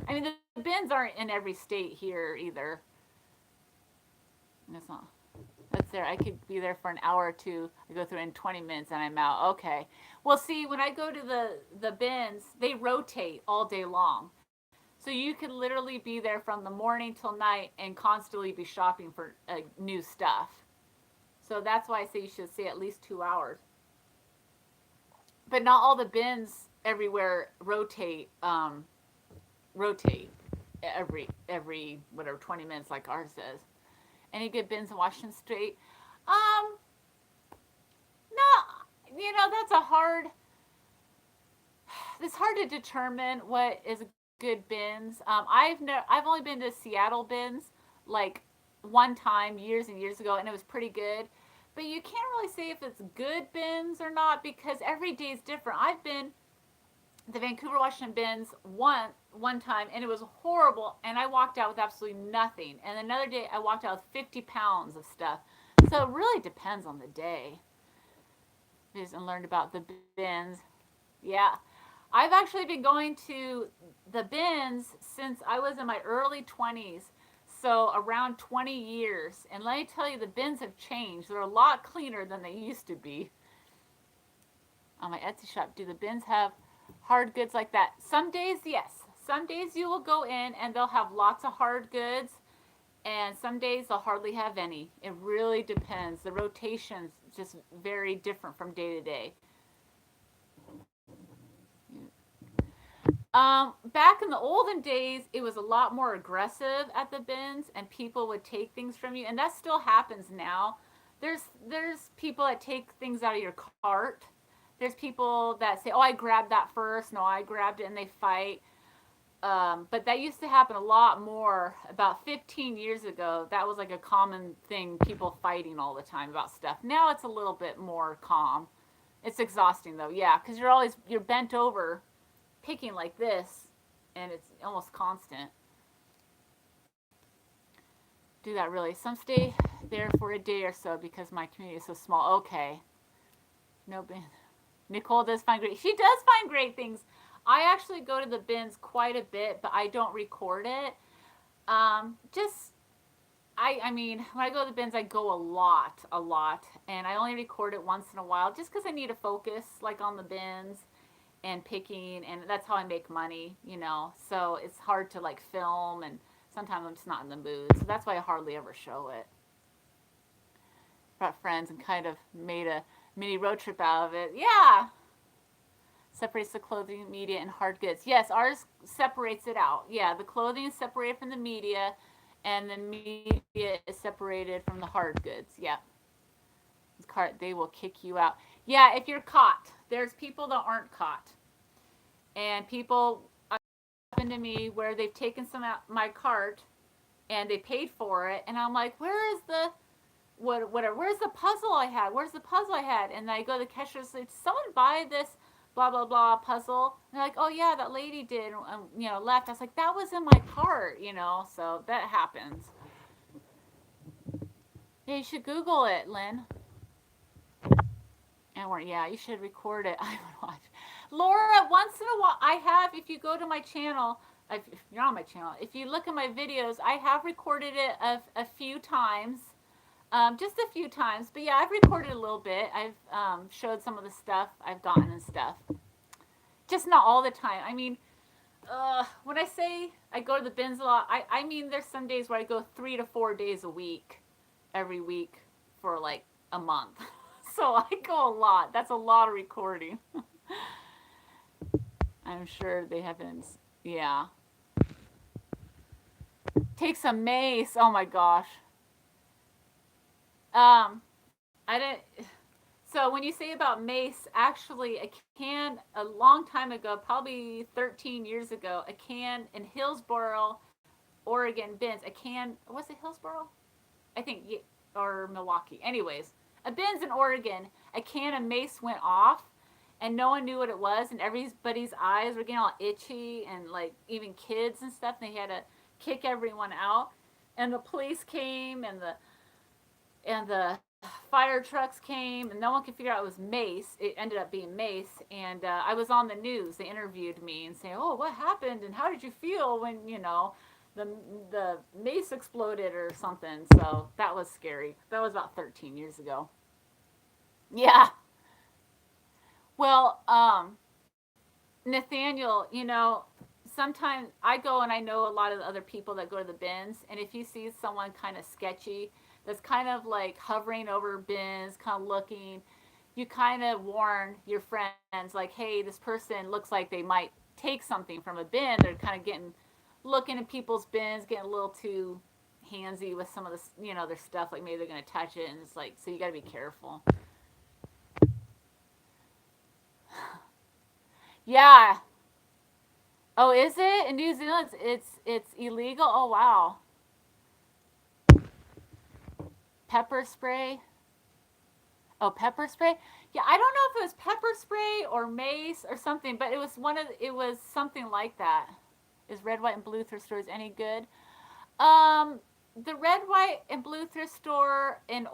I mean, the bins aren't in every state here either. That's not. That's there. I could be there for an hour or two. I go through it in 20 minutes and I'm out. Okay. Well, see, when I go to the bins, they rotate all day long. So you could literally be there from the morning till night and constantly be shopping for new stuff. So that's why I say you should stay at least 2 hours. But not all the bins everywhere rotate every whatever 20 minutes like ours does. Any good bins in Washington State? Um, no, that's a hard. It's hard to determine what is good bins. I've only been to Seattle bins like one time years and years ago, and it was pretty good. But you can't really say if it's good bins or not because every day is different. I've been the Vancouver, Washington bins one time, and it was horrible. And I walked out with absolutely nothing. And another day, I walked out with 50 pounds of stuff. So it really depends on the day. And learned about the bins. Yeah, I've actually been going to the bins since I was in my early 20s. So around 20 years. And let me tell you, the bins have changed. They're a lot cleaner than they used to be. On my Etsy shop, do the bins have hard goods like that? Some days, yes. Some days you will go in and they'll have lots of hard goods, and some days they'll hardly have any. It really depends. The rotation's just very different from day to day. Back in the olden days, it was a lot more aggressive at the bins, and people would take things from you, and that still happens now. There's people that take things out of your cart. There's people that say, "Oh, I grabbed that first." No, I grabbed it, and they fight. But that used to happen a lot more about 15 years ago. That was like a common thing, people fighting all the time about stuff. Now it's a little bit more calm. It's exhausting though, yeah, because you're bent over picking like this, and it's almost constant. Do that really. Some stay there for a day or so because my community is so small. Okay. No bin. Nicole does find great. She does find great things. I actually go to the bins quite a bit, but I don't record it. Just I mean, when I go to the bins, I go a lot, and I only record it once in a while, just because I need to focus, like on the bins and picking, and that's how I make money, you know. So it's hard to like film, and sometimes I'm just not in the mood. So that's why I hardly ever show it. Brought friends and kind of made a mini road trip out of it. Yeah, separates the clothing, media, and hard goods. Yes, ours separates it out. Yeah, the clothing is separated from the media, and the media is separated from the hard goods. Yeah, they will kick you out. Yeah, if you're caught. There's people that aren't caught, and people happened to me where they've taken some out my cart, and they paid for it, and I'm like, where is the whatever? Where's the puzzle I had? Where's the puzzle I had? And I go to the cashier and say, did someone buy this blah blah blah puzzle? And they're like, oh yeah, that lady did, left. I was like, that was in my cart, so that happens. Yeah, you should Google it, Lynn. And yeah, you should record it. I would watch. Laura, once in a while, I have, if you go to my channel, if you're on my channel, if you look at my videos, I have recorded it a few times. Just a few times. But yeah, I've recorded a little bit. I've showed some of the stuff I've gotten and stuff. Just not all the time. I mean, when I say I go to the bins a lot, I mean there's some days where I go 3 to 4 days a week, every week for like a month. So I go a lot. That's a lot of recording. I'm sure they haven't. Yeah. Take some mace. Oh my gosh. I didn't. So when you say about mace, actually, a long time ago, probably 13 years ago, a can in Hillsboro, Oregon bins, was it Hillsboro? I think, or Milwaukee. Anyways, a bins in Oregon, a can of mace went off, and no one knew what it was, and everybody's eyes were getting all itchy, and like even kids and stuff, and they had to kick everyone out. And the police came, and the fire trucks came, and no one could figure out it was mace. It ended up being mace, and I was on the news. They interviewed me and say, "Oh, what happened? And how did you feel when the mace exploded or something?" So that was scary. That was about 13 years ago. Yeah. Well, Nathaniel, sometimes I go and I know a lot of the other people that go to the bins, and if you see someone kind of sketchy that's kind of like hovering over bins, kind of looking, you kind of warn your friends, like, hey, this person looks like they might take something from a bin. They're kind of looking at people's bins, getting a little too handsy with some of the, their stuff, like maybe they're going to touch it, and it's like, so you got to be careful. Yeah. Oh, is it? In New Zealand, it's illegal? Oh, wow. Pepper spray? Oh, pepper spray? Yeah, I don't know if it was pepper spray or mace or something, but it was something like that. Is red, white, and blue thrift stores any good? The red, white, and blue thrift store in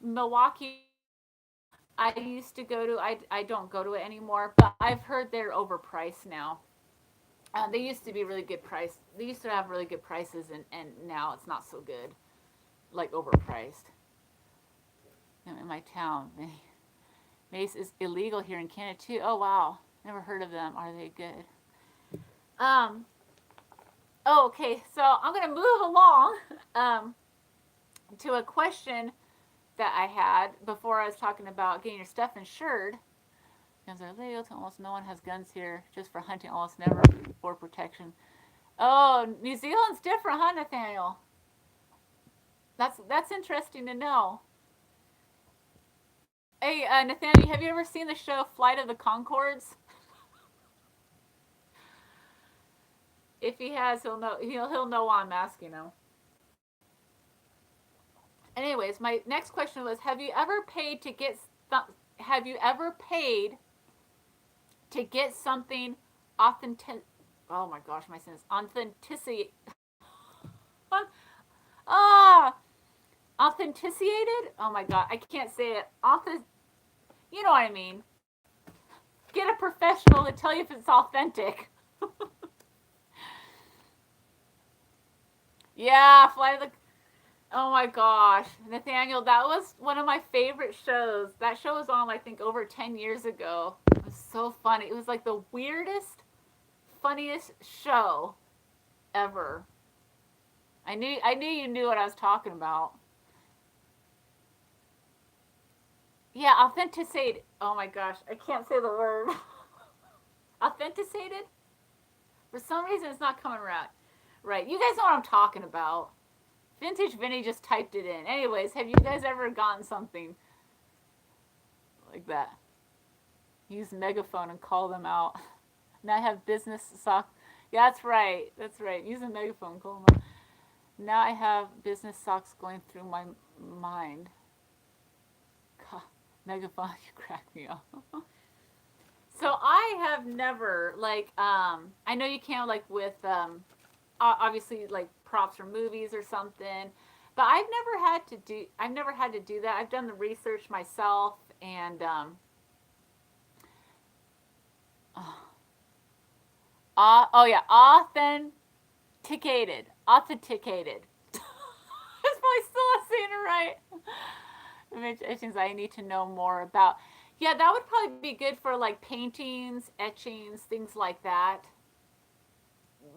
Milwaukee, I used to go to. I don't go to it anymore, but I've heard they're overpriced now. They used to be really good price. They used to have really good prices, and now it's not so good, like overpriced. In my town, mace is illegal here in Canada too. Oh wow, never heard of them. Are they good? Um, oh, okay, so I'm going to move along to a question that I had before I was talking about getting your stuff insured. Guns are legal. Almost no one has guns here, just for hunting, almost never for protection. Oh, New Zealand's different, huh, Nathaniel? That's interesting to know. Hey, Nathaniel, have you ever seen the show Flight of the Conchords? If he has, he'll know. He'll know why I'm asking him. Anyways, my next question was: Have you ever paid to get? Have you ever paid to get something authentic? Oh my gosh, my sentence authenticity. Ah, authenticated. Oh my god, I can't say it. You know what I mean. Get a professional to tell you if it's authentic. Yeah, Flight of the. Oh my gosh, Nathaniel, that was one of my favorite shows. That show was on, I think, over 10 years ago. It was so funny. It was like the weirdest, funniest show ever. I knew you knew what I was talking about. Yeah, authenticated. Oh my gosh, I can't say the word. Authenticated? For some reason, it's not coming around. Right, you guys know what I'm talking about. Vintage Vinny just typed it in. Anyways, have you guys ever gotten something like that? Use megaphone and call them out. Now I have business sock. Yeah, that's right. That's right. Use a megaphone, call them out. Now I have business socks going through my mind. God, megaphone, you crack me up. So I have never I know you can't with obviously like props from movies or something, but I've never had to do that. I've done the research myself and oh yeah, authenticated. That's probably still not saying it right. Mentions I need to know more about. Yeah, that would probably be good for like paintings, etchings, things like that.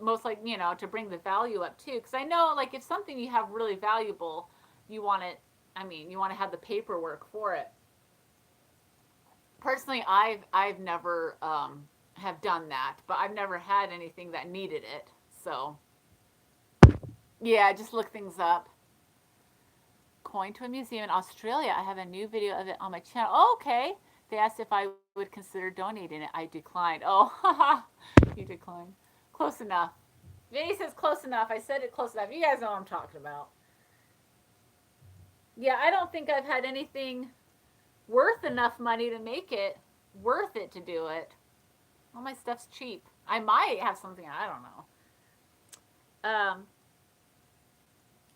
Most like to bring the value up too, because I know like if something you have really valuable, you want it. I mean, you want to have the paperwork for it. Personally, I've never have done that, but I've never had anything that needed it. So yeah, just look things up. Going to a museum in Australia. I have a new video of it on my channel. Oh, okay. They asked if I would consider donating it. I declined. Oh, haha. You declined. Close enough. Vinny says close enough. I said it close enough. You guys know what I'm talking about. Yeah, I don't think I've had anything worth enough money to make it worth it to do it. All my stuff's cheap. I might have something. I don't know.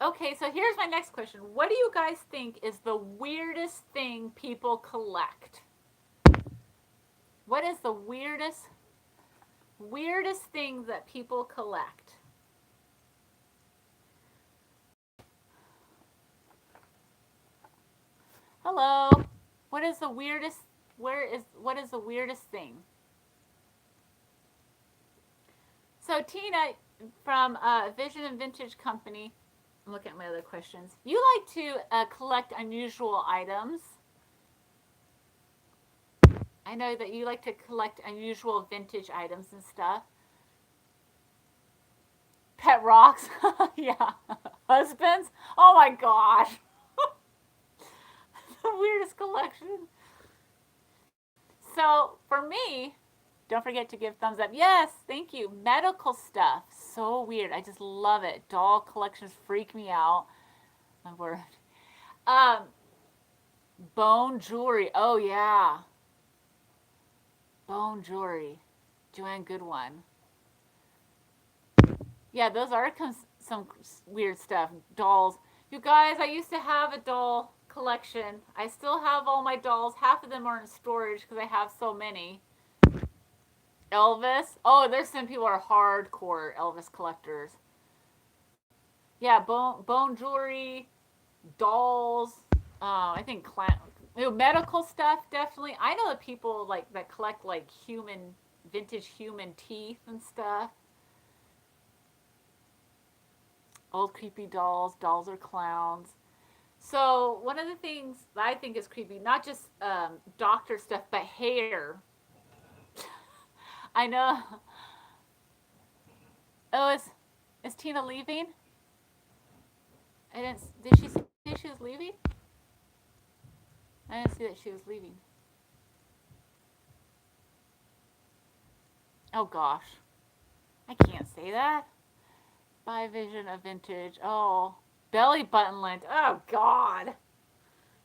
Okay, so here's my next question. What do you guys think is the weirdest thing people collect? What is the weirdest thing that people collect? Hello. What is the weirdest what is the weirdest thing? So Tina from Vision and Vintage Company, I'm looking at my other questions. You like to collect unusual items. I know that you like to collect unusual vintage items and stuff. Pet rocks. Yeah. Husbands. Oh my gosh. The weirdest collection. So for me, don't forget to give thumbs up. Yes, thank you. Medical stuff. So weird. I just love it. Doll collections freak me out. My word. Um, bone jewelry. Oh yeah. Bone jewelry. Joanne Goodwin. Yeah, those are some weird stuff. Dolls. You guys, I used to have a doll collection. I still have all my dolls. Half of them are in storage because I have so many. Elvis. Oh, there's some people who are hardcore Elvis collectors. Yeah, bone jewelry, dolls. I think medical stuff definitely. I know that people like that collect like vintage human teeth and stuff. Old creepy dolls. Dolls are clowns. So one of the things that I think is creepy, not just doctor stuff, but hair. I know. Oh, is Tina leaving? I didn't. Did she say she was leaving? I didn't see that she was leaving. Oh gosh, I can't say that. By vision of vintage. Oh, belly button lint. Oh God,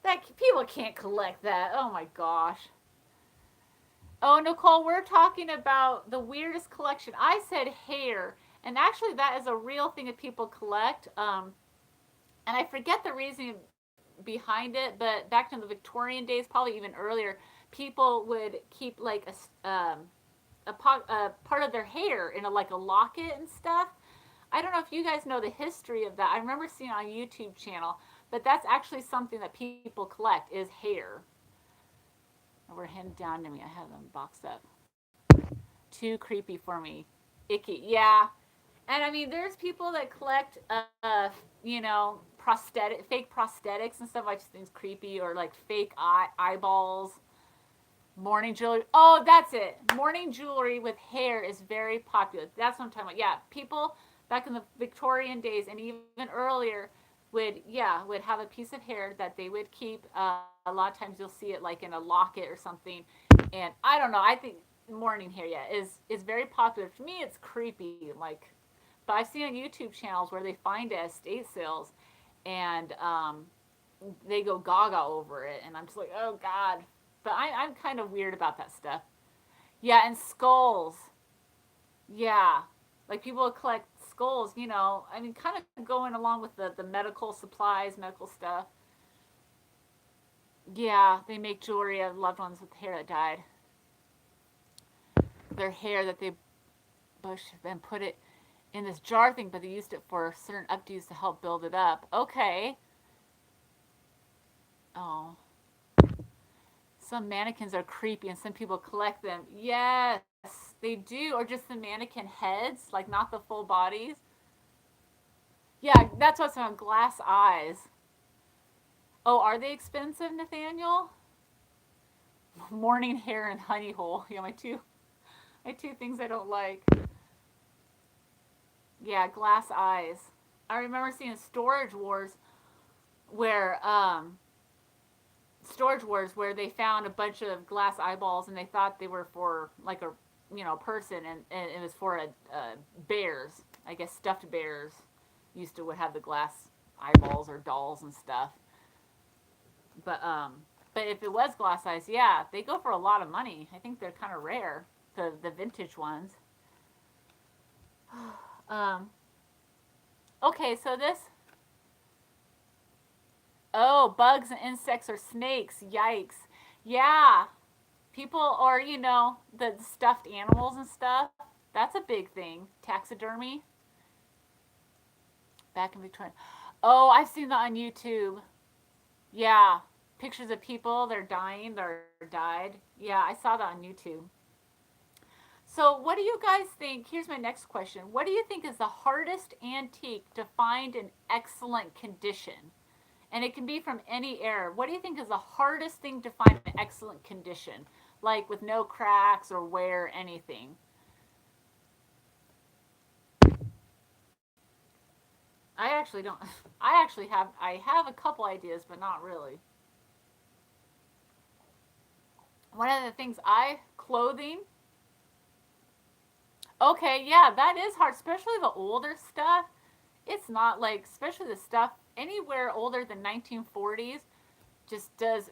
that people can't collect that. Oh my gosh. Oh, Nicole, we're talking about the weirdest collection. I said hair, and actually, that is a real thing that people collect. And I forget the reason behind it, but back in the Victorian days, probably even earlier, people would keep like a part of their hair in like a locket and stuff. I don't know if you guys know the history of that. I remember seeing it on a YouTube channel, but that's actually something that people collect is hair. We're handed down to me. I have them boxed up. Too creepy for me. Icky. Yeah. And I mean, there's people that collect, fake prosthetics and stuff. I just think it's creepy, or like fake eyeballs. Morning jewelry. Oh, that's it. Morning jewelry with hair is very popular. That's what I'm talking about. Yeah, people back in the Victorian days and even earlier would have a piece of hair that they would keep. A lot of times you'll see it like in a locket or something. And I don't know. I think morning hair, yeah, is very popular. To me, it's creepy. Like, but I've seen on YouTube channels where they find it at estate sales, and they go gaga over it, and I'm just like, oh God. But I'm kind of weird about that stuff. Yeah, and skulls. Yeah, like people collect skulls. I mean, kind of going along with the medical supplies, medical stuff. Yeah, they make jewelry of loved ones with hair that died. Their hair that they bush and put it in this jar thing, but they used it for certain updos to help build it up. Okay. Oh, some mannequins are creepy and some people collect them. Yes, they do. Or just the mannequin heads, like not the full bodies. Yeah, that's what's on glass eyes. Oh, are they expensive, Nathaniel? Morning hair and honey hole. Yeah, my two things I don't like. Yeah, glass eyes. I remember seeing Storage Wars where they found a bunch of glass eyeballs and they thought they were for like a person, and it was for bears. I guess stuffed bears used to would have the glass eyeballs or dolls and stuff. But if it was glass eyes, yeah, they go for a lot of money. I think they're kind of rare, the vintage ones. Um, okay, so this. Oh, bugs and insects or snakes. Yikes. Yeah, people, or the stuffed animals and stuff. That's a big thing. Taxidermy back in Victoria. Oh, I've seen that on YouTube. Yeah, pictures of people they're dying, they're died. Yeah, I saw that on YouTube. So, what do you guys think? Here's my next question. What do you think is the hardest antique to find in excellent condition? And it can be from any era. What do you think is the hardest thing to find in excellent condition? Like with no cracks or wear, anything? I actually don't. I have a couple ideas, but not really. One of the things clothing. Okay, yeah, that is hard, especially the older stuff. It's not like, especially the stuff anywhere older than 1940s, just does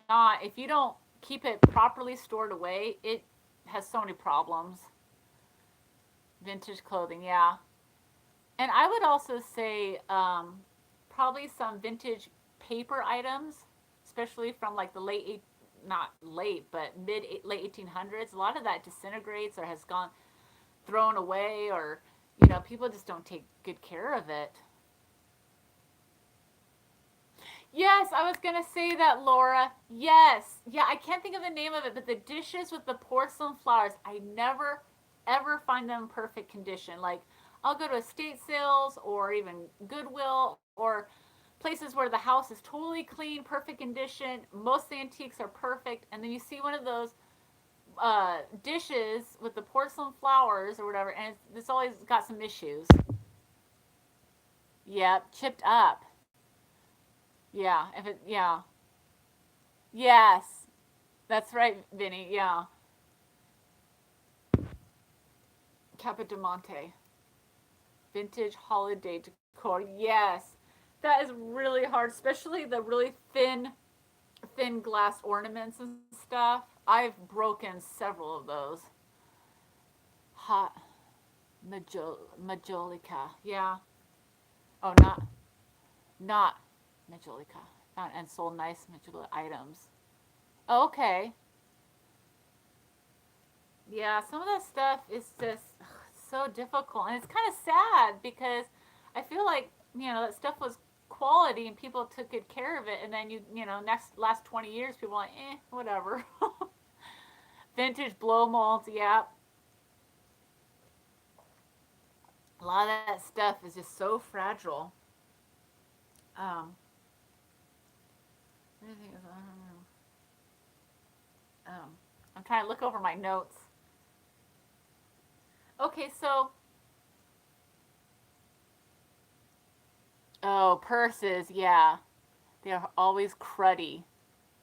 not, if you don't keep it properly stored away, it has so many problems. Vintage clothing, yeah. And I would also say probably some vintage paper items, especially from like the not late, but late 1800s. A lot of that disintegrates or has gone thrown away, or people just don't take good care of it. Yes, I was gonna say that, Laura. Yes, yeah, I can't think of the name of it, but the dishes with the porcelain flowers, I never ever find them in perfect condition. Like, I'll go to estate sales or even Goodwill or places where the house is totally clean, perfect condition. Most of the antiques are perfect, and then you see one of those dishes with the porcelain flowers or whatever, and it's always got some issues. Yep, chipped up. Yeah, if it, yeah, yes, that's right, Vinny. Yeah, Capodimonte, vintage holiday decor. Yes, that is really hard, especially the really thin glass ornaments and stuff. I've broken several of those. Hot Majolica. Yeah. Oh, not Majolica. And sold nice Majolica items. Oh, okay. Yeah, some of that stuff is just so difficult, and it's kind of sad because I feel like that stuff was quality and people took good care of it, and then next last 20 years people are like whatever. Vintage blow molds, yeah. A lot of that stuff is just so fragile. Um, I'm trying to look over my notes. Okay, so purses, yeah, they're always cruddy.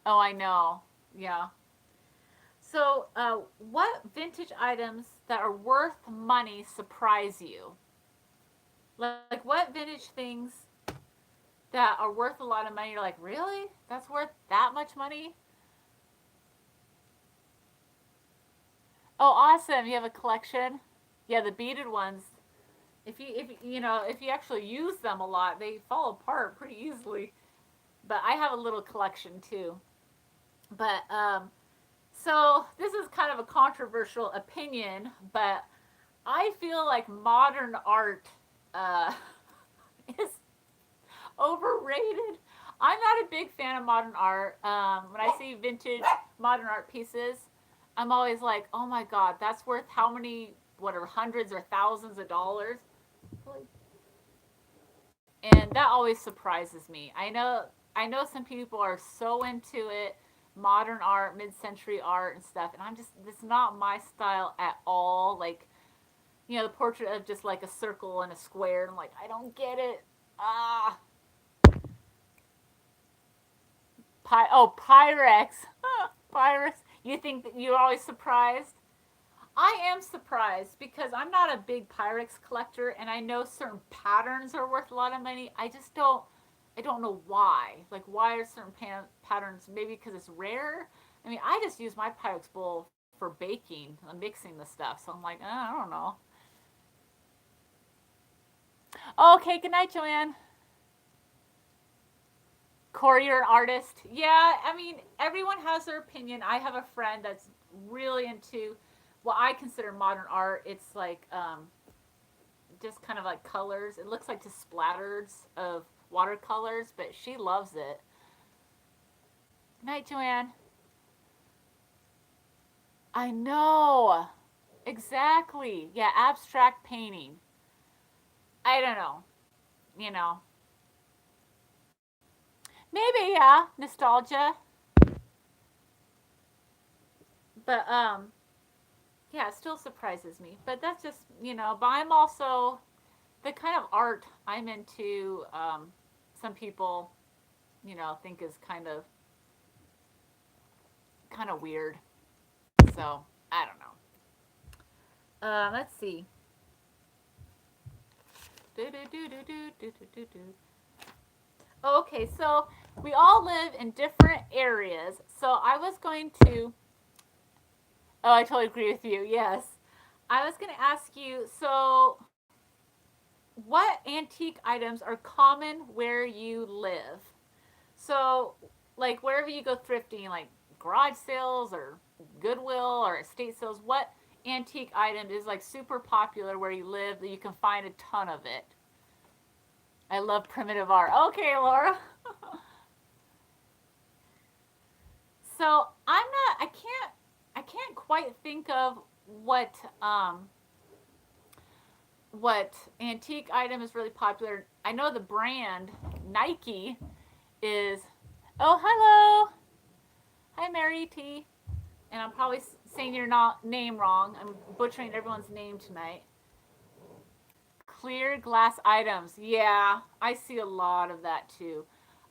Oh, I know. Yeah. So, what vintage items that are worth money surprise you? Like what vintage things that are worth a lot of money? You're like, really? That's worth that much money? Oh, awesome! You have a collection. Yeah, the beaded ones. If you actually use them a lot, they fall apart pretty easily. But I have a little collection too. But so this is kind of a controversial opinion, but I feel like modern art uh, is overrated. I'm not a big fan of modern art. When I see vintage modern art pieces, I'm always like, oh my god, that's worth how many, whatever, hundreds or thousands of dollars? And that always surprises me. I know some people are so into it, modern art, mid-century art and stuff, and it's not my style at all. Like, the portrait of just like a circle and a square, and I'm like, I don't get it. Ah, Pyrex. Pyrex. You think that you're always surprised? I am surprised because I'm not a big Pyrex collector, and I know certain patterns are worth a lot of money. I don't know why. Like, why are certain patterns? Maybe because it's rare. I mean, I just use my Pyrex bowl for baking and mixing the stuff, so I'm like, I don't know. Okay, good night, Joanne. Corey, you're an artist. Yeah, I mean, everyone has their opinion. I have a friend that's really into what I consider modern art. It's like just kind of like colors. It looks like just splatters of watercolors, but she loves it. Good night, Joanne. I know. Exactly. Yeah, abstract painting. I don't know. You know. Maybe, yeah, nostalgia. But yeah, it still surprises me. But that's just, but I'm also the kind of art I'm into. Some people, think is kind of weird. So I don't know. Let's see. Okay, so we all live in different areas. So I was going to. Oh, I totally agree with you. Yes, I was going to ask you. So, what antique items are common where you live? So, like wherever you go thrifting, like garage sales or Goodwill or estate sales, what antique item is like super popular where you live that you can find a ton of it? I love primitive art. Okay, Laura. So I'm not. I can't quite think of what what antique item is really popular. I know the brand Nike is. Oh, hello. Hi, Mary T. And I'm probably saying your name wrong. I'm butchering everyone's name tonight. Clear glass items. Yeah, I see a lot of that too.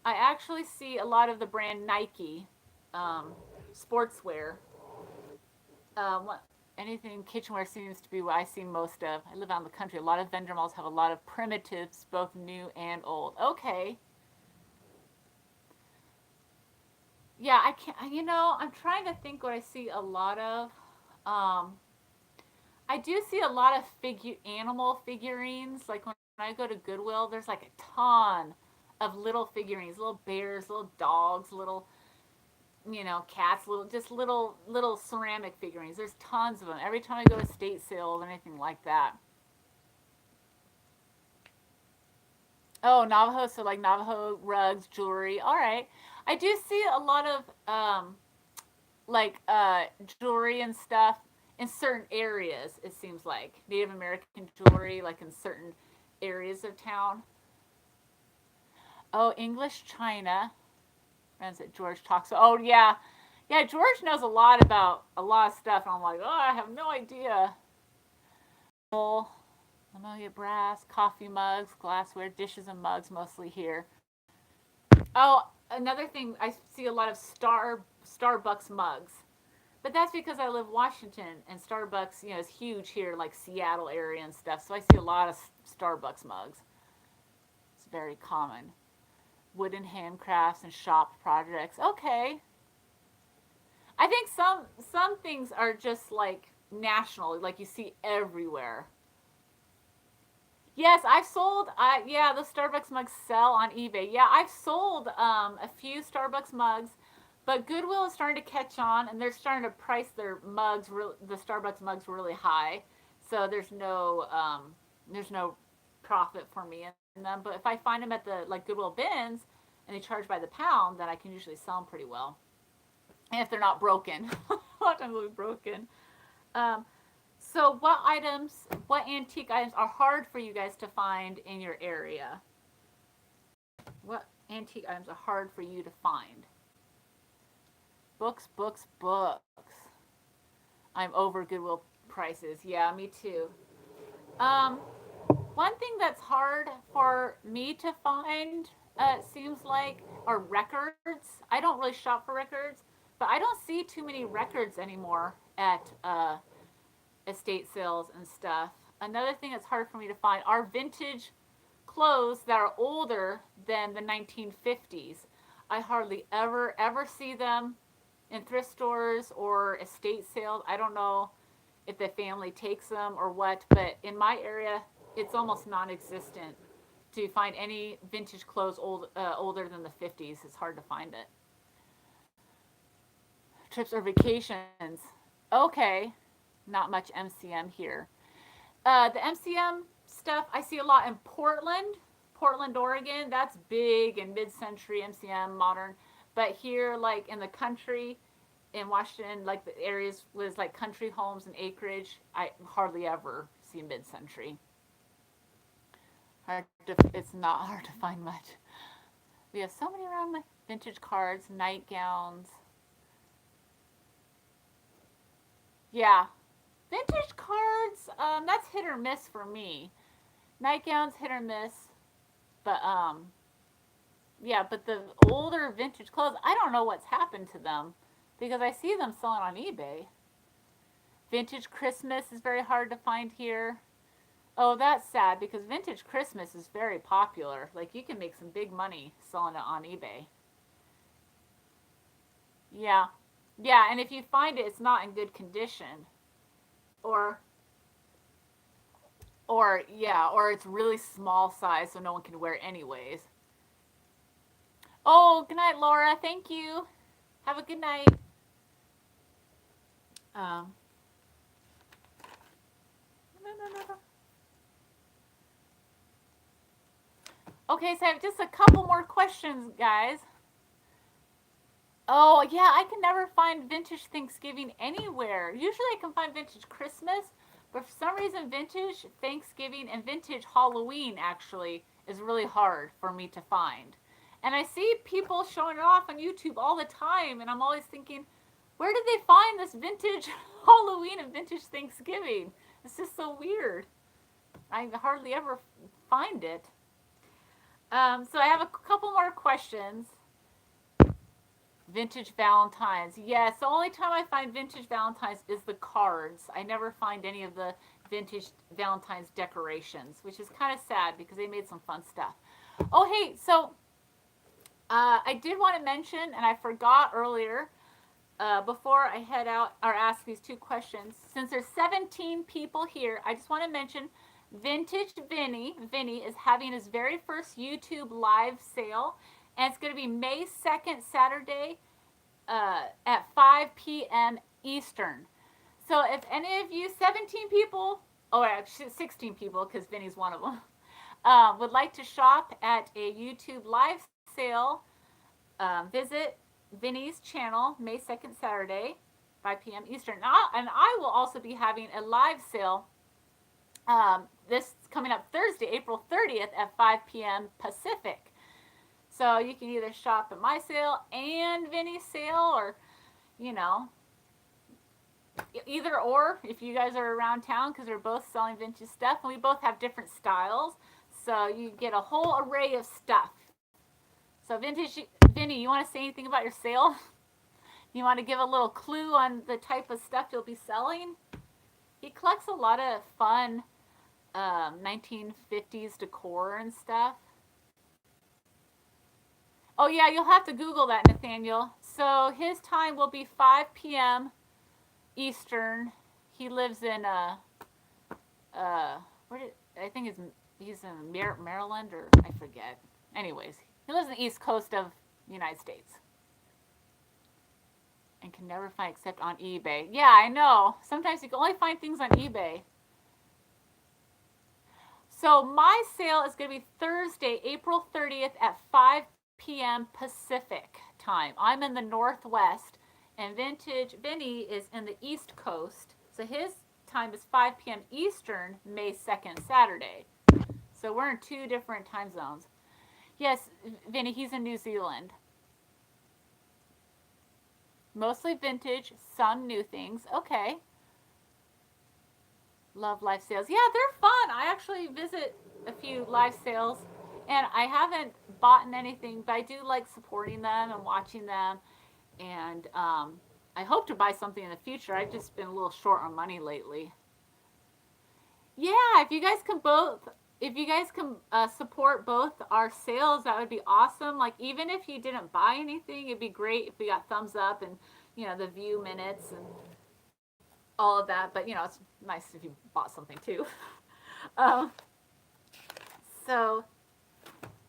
I actually see a lot of the brand Nike um, sportswear. What, anything kitchenware seems to be what I see most of. I live out in the country. A lot of vendor malls have a lot of primitives, both new and old. Okay. Yeah, I can't. I'm trying to think what I see a lot of. Um, I do see a lot of animal figurines. Like when I go to Goodwill, there's like a ton of little figurines, little bears, little dogs, little cats, little ceramic figurines. There's tons of them. Every time I go to estate sales or anything like that. Oh, Navajo, so like Navajo rugs, jewelry. All right. I do see a lot of like jewelry and stuff in certain areas. It seems like Native American jewelry, like in certain areas of town. Oh, English China. Friends that George talks. Oh yeah, yeah. George knows a lot about a lot of stuff, and I'm like, oh, I have no idea. Lemuria brass, coffee mugs, glassware, dishes, and mugs, mostly here. Oh, another thing, I see a lot of Starbucks mugs. But that's because I live in Washington, and Starbucks, is huge here, like Seattle area and stuff. So I see a lot of Starbucks mugs. It's very common. Wooden handcrafts and shop projects. Okay. I think some things are just like national, like you see everywhere. Yes, I've sold. Yeah, the Starbucks mugs sell on eBay. Yeah, I've sold a few Starbucks mugs, but Goodwill is starting to catch on, and they're starting to price their mugs, the Starbucks mugs, really high. So there's no profit for me in them. But if I find them at the like Goodwill bins, and they charge by the pound, then I can usually sell them pretty well. And if they're not broken, a lot of times they'll be broken. Um, so, what antique items are hard for you guys to find in your area? What antique items are hard for you to find? Books, books, books. I'm over Goodwill prices. Yeah, me too. Um, One thing that's hard for me to find, it seems like, are records. I don't really shop for records, but I don't see too many records anymore at estate sales and stuff. Another thing that's hard for me to find are vintage clothes that are older than the 1950s. I hardly ever see them in thrift stores or estate sales. I don't know if the family takes them or what, but in my area, it's almost non-existent to find any vintage clothes older than the 50s. It's hard to find it. Trips or vacations. Okay, not much MCM here. The MCM stuff I see a lot in Portland, Oregon. That's big and mid-century MCM, modern. But here, like in the country, in Washington, like the areas with like country homes and acreage, I hardly ever see mid-century. It's not hard to find much. We have so many around, like vintage cards, nightgowns. Yeah, vintage cards. That's hit or miss for me. Nightgowns hit or miss, but yeah. But the older vintage clothes, I don't know what's happened to them because I see them selling on eBay. Vintage Christmas is very hard to find here. Oh, that's sad because vintage Christmas is very popular. Like you can make some big money selling it on eBay. Yeah. Yeah, and if you find it, it's not in good condition. Or or it's really small size so no one can wear it anyways. Oh, good night, Laura. Thank you. Have a good night. Um, no, no, no, no. Okay, so I have just a couple more questions, guys. Oh, yeah, I can never find vintage Thanksgiving anywhere. Usually I can find vintage Christmas, But for some reason, vintage Thanksgiving and vintage Halloween actually is really hard for me to find. And I see people showing it off on YouTube all the time, and I'm always thinking, where did they find this vintage Halloween and vintage Thanksgiving? It's just so weird. I hardly ever find it. So I have a couple more questions. Vintage Valentines. Yes, the only time I find vintage Valentines is the cards. I never find any of the vintage Valentine's decorations, which is kind of sad because they made some fun stuff. Oh, hey, so I did want to mention, and I forgot earlier, before I head out or ask these two questions, since there's 17 people here, I just want to mention Vintage Vinny is having his very first YouTube live sale, and it's going to be May 2nd, Saturday, at 5 p.m. Eastern. So if any of you 17 people, or actually 16 people, because Vinny's one of them, would like to shop at a YouTube live sale, visit Vinny's channel May 2nd, Saturday, 5 p.m. Eastern. And I will also be having a live sale this coming up Thursday, April 30th at 5 p.m. Pacific. So you can either shop at my sale and Vinny's sale, or, either or if you guys are around town, because we're both selling vintage stuff and we both have different styles. So you get a whole array of stuff. So Vinny, you want to say anything about your sale? You want to give a little clue on the type of stuff you'll be selling? He collects a lot of fun 1950s decor and stuff. Oh yeah, you'll have to Google that, Nathaniel. So his time will be 5 p.m. Eastern. He lives in I think he's in Maryland, or I forget. Anyways, he lives in the East Coast of the United States. And can never find except on eBay. Yeah, I know. Sometimes you can only find things on eBay. So my sale is going to be Thursday, April 30th at 5 p.m. Pacific time. I'm in the Northwest, and Vintage Vinny is in the East Coast. So his time is 5 p.m. Eastern, May 2nd, Saturday. So we're in two different time zones. Yes, Vinny, he's in New Zealand. Mostly vintage, some new things. Okay. Love live sales. Yeah, they're fun. I actually visit a few live sales, and I haven't bought anything, but I do like supporting them and watching them. And I hope to buy something in the future. I've just been a little short on money lately. Yeah, if you guys can support both our sales, that would be awesome. Like, even if you didn't buy anything, it'd be great if we got thumbs up and the view minutes and all of that. But it's nice if you bought something too. So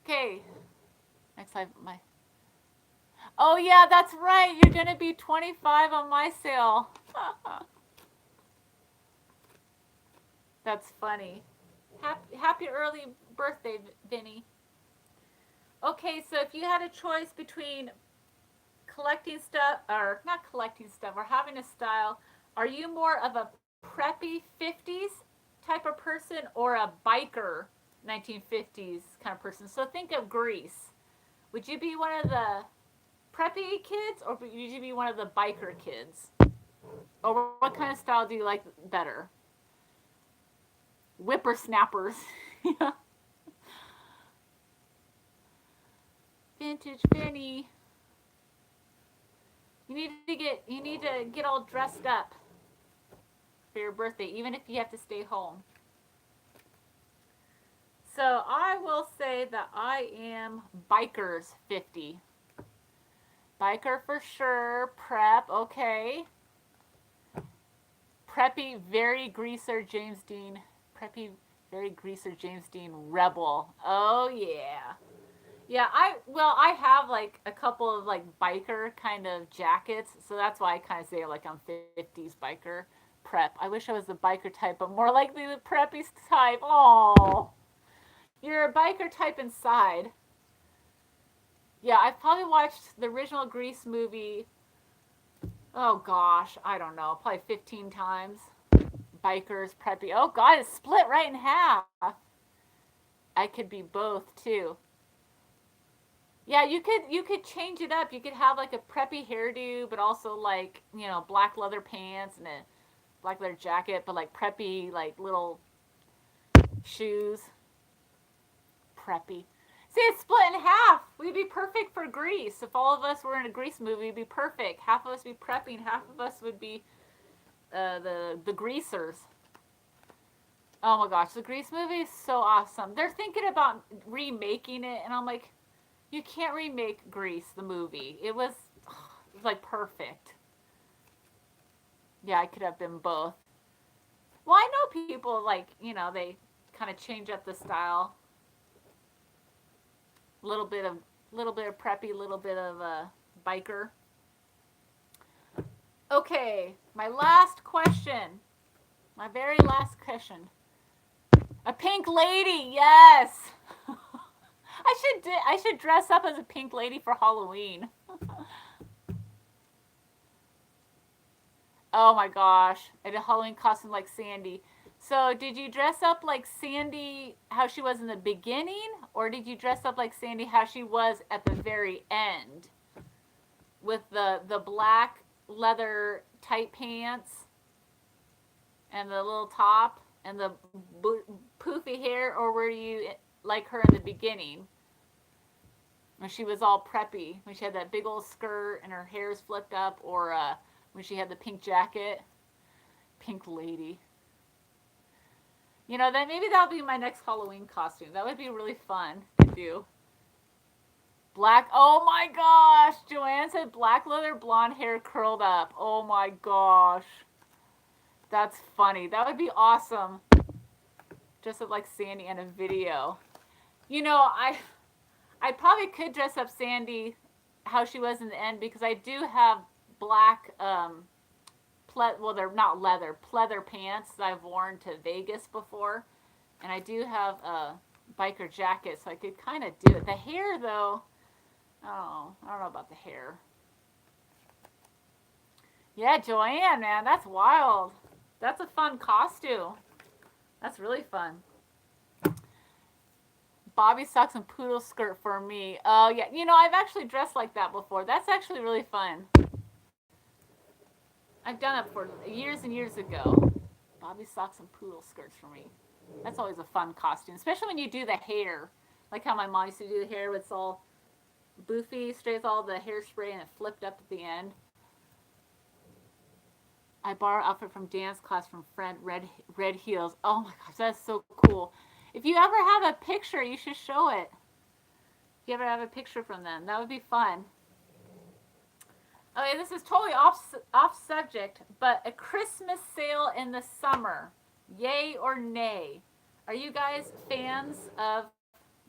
okay, next slide. Oh yeah, that's right. You're gonna be 25 on my sale. That's funny. Happy early birthday, Vinny. Okay, so if you had a choice between collecting stuff, or not collecting stuff, or having a style, are you more of a preppy 50s type of person or a biker 1950s kind of person? So think of Grease. Would you be one of the preppy kids, or would you be one of the biker kids? Or what kind of style do you like better? Whippersnappers. Yeah. Vintage Vinny. You need to get all dressed up for your birthday, even if you have to stay home. So I will say that I am bikers 50. Biker for sure. Prep, okay. Preppy, very greaser James Dean. Preppy, very greaser James Dean rebel. Oh yeah. Yeah, I have like a couple of like biker kind of jackets, so that's why I kind of say like I'm 50s biker prep. I wish I was the biker type, but more like the preppy type. Oh, you're a biker type inside. Yeah, I've probably watched the original Grease movie, oh gosh, I don't know, probably 15 times. Bikers, preppy. Oh God, it's split right in half. I could be both too. Yeah, you could change it up. You could have like a preppy hairdo, but also like, black leather pants and a black leather jacket, but like preppy, like little shoes. Preppy. See, it's split in half. We'd be perfect for Grease. If all of us were in a Grease movie, we'd be perfect. Half of us would be preppy, and half of us would be the greasers. Oh my gosh, the Grease movie is so awesome. They're thinking about remaking it, and I'm like, you can't remake Grease, the movie. It was like perfect. Yeah, I could have been both. Well, I know people like, they kind of change up the style. Little bit of preppy, little bit of biker. Okay, my last question. My very last question. A pink lady, yes. I should dress up as a pink lady for Halloween. Oh my gosh, I did a Halloween costume like Sandy. So did you dress up like Sandy how she was in the beginning, or did you dress up like Sandy how she was at the very end, with the black leather tight pants and the little top and the poofy hair, or were you like her in the beginning when she was all preppy, when she had that big old skirt and her hair's flipped up, or when she had the pink jacket? Pink lady. Then maybe that'll be my next Halloween costume. That would be really fun to do. Black. Oh my gosh. Joanne said black leather blonde hair curled up. Oh my gosh. That's funny. That would be awesome. Dress up like Sandy in a video. I probably could dress up Sandy how she was in the end, because I do have black well, they're not leather, pleather pants that I've worn to Vegas before, and I do have a biker jacket, so I could kind of do it. The hair, though, I don't know about the hair. Yeah, Joanne, man, that's wild. That's a fun costume. That's really fun. Bobby socks and poodle skirt for me. Oh, yeah. I've actually dressed like that before. That's actually really fun. I've done it for years and years ago. Bobby socks and poodle skirts for me. That's always a fun costume, especially when you do the hair. Like how my mom used to do the hair, it's all boofy, straight with all the hairspray and it flipped up at the end. I borrowed an outfit from dance class from friend, red heels. Oh my gosh, that's so cool. If you ever have a picture, you should show it. If you ever have a picture from them, that would be fun. Okay, this is totally off subject, but a Christmas sale in the summer, yay or nay? Are you guys fans of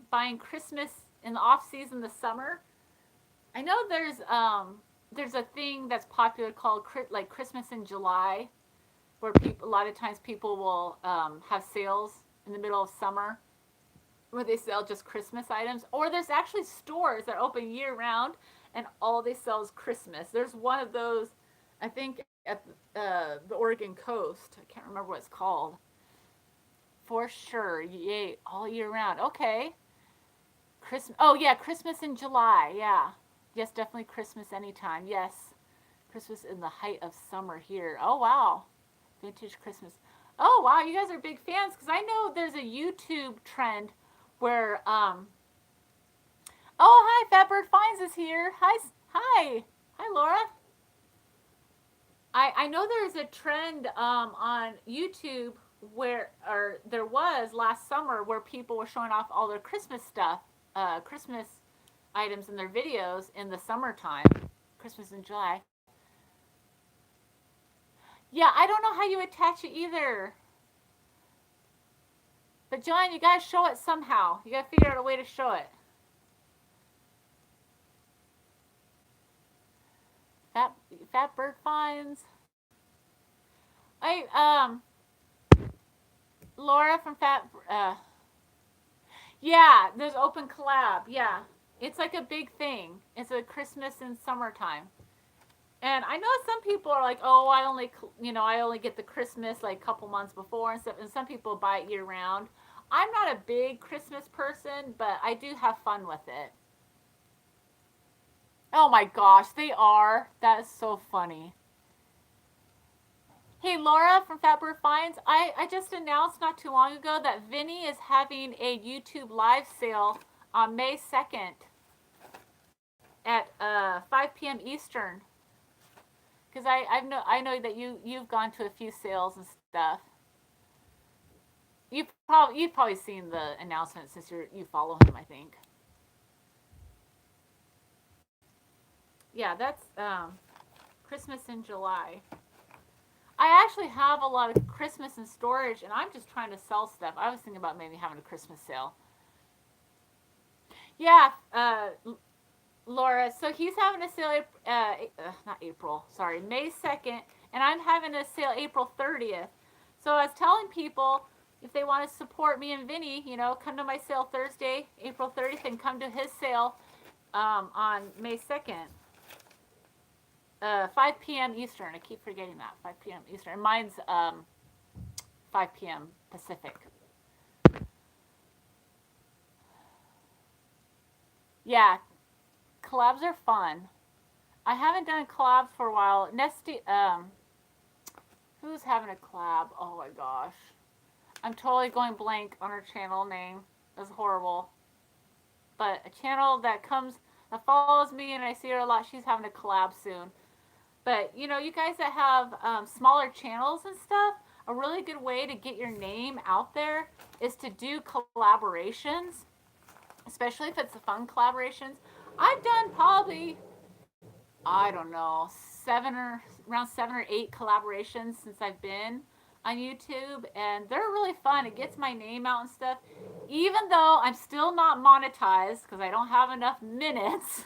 buying Christmas in the off season, the summer? I know there's a thing that's popular called like Christmas in July, where a lot of times people will have sales in the middle of summer where they sell just Christmas items, or there's actually stores that open year round and all they sell is Christmas. There's one of those, I think, at the Oregon coast. I can't remember what it's called. For sure, yay, all year round. Okay. Christmas. Oh yeah, Christmas in July. Yeah, yes, definitely Christmas anytime. Yes, Christmas in the height of summer here. Oh wow, vintage Christmas. Oh wow, you guys are big fans, because I know there's a YouTube trend where oh, hi, Fatbird Finds is here. Hi, Laura. I know there's a trend on YouTube or there was last summer, where people were showing off all their Christmas stuff, Christmas items in their videos in the summertime, Christmas in July. Yeah, I don't know how you attach it either. But John, you gotta show it somehow. You gotta figure out a way to show it. Fat Bird Finds. Laura from yeah, there's open collab. Yeah, it's like a big thing. It's a Christmas and summertime. And I know some people are like, oh, I only get the Christmas like a couple months before and stuff. And some people buy it year round. I'm not a big Christmas person, but I do have fun with it. Oh my gosh, they are. That is so funny. Hey, Laura from Fatbird Finds, I just announced not too long ago that Vinny is having a YouTube live sale on May 2nd at 5 p.m. Eastern. Because I know that you've gone to a few sales and stuff. You've probably seen the announcement since you follow him, I think. Yeah, that's Christmas in July. I actually have a lot of Christmas in storage, and I'm just trying to sell stuff. I was thinking about maybe having a Christmas sale. Yeah, Laura. So he's having a sale, not April, sorry, May 2nd, and I'm having a sale April 30th. So I was telling people if they want to support me and Vinny, come to my sale Thursday, April 30th, and come to his sale on May 2nd. 5 p.m. Eastern. I keep forgetting that. 5 p.m. Eastern. And mine's 5 p.m. Pacific. Yeah, collabs are fun. I haven't done collabs for a while. Nesty, who's having a collab? Oh my gosh. I'm totally going blank on her channel name. That's horrible. But a channel that follows me and I see her a lot, she's having a collab soon. But, you guys that have smaller channels and stuff, a really good way to get your name out there is to do collaborations, especially if it's fun collaborations. I've done probably, I don't know, around 7 or 8 collaborations since I've been on YouTube, and they're really fun. It gets my name out and stuff. Even though I'm still not monetized because I don't have enough minutes,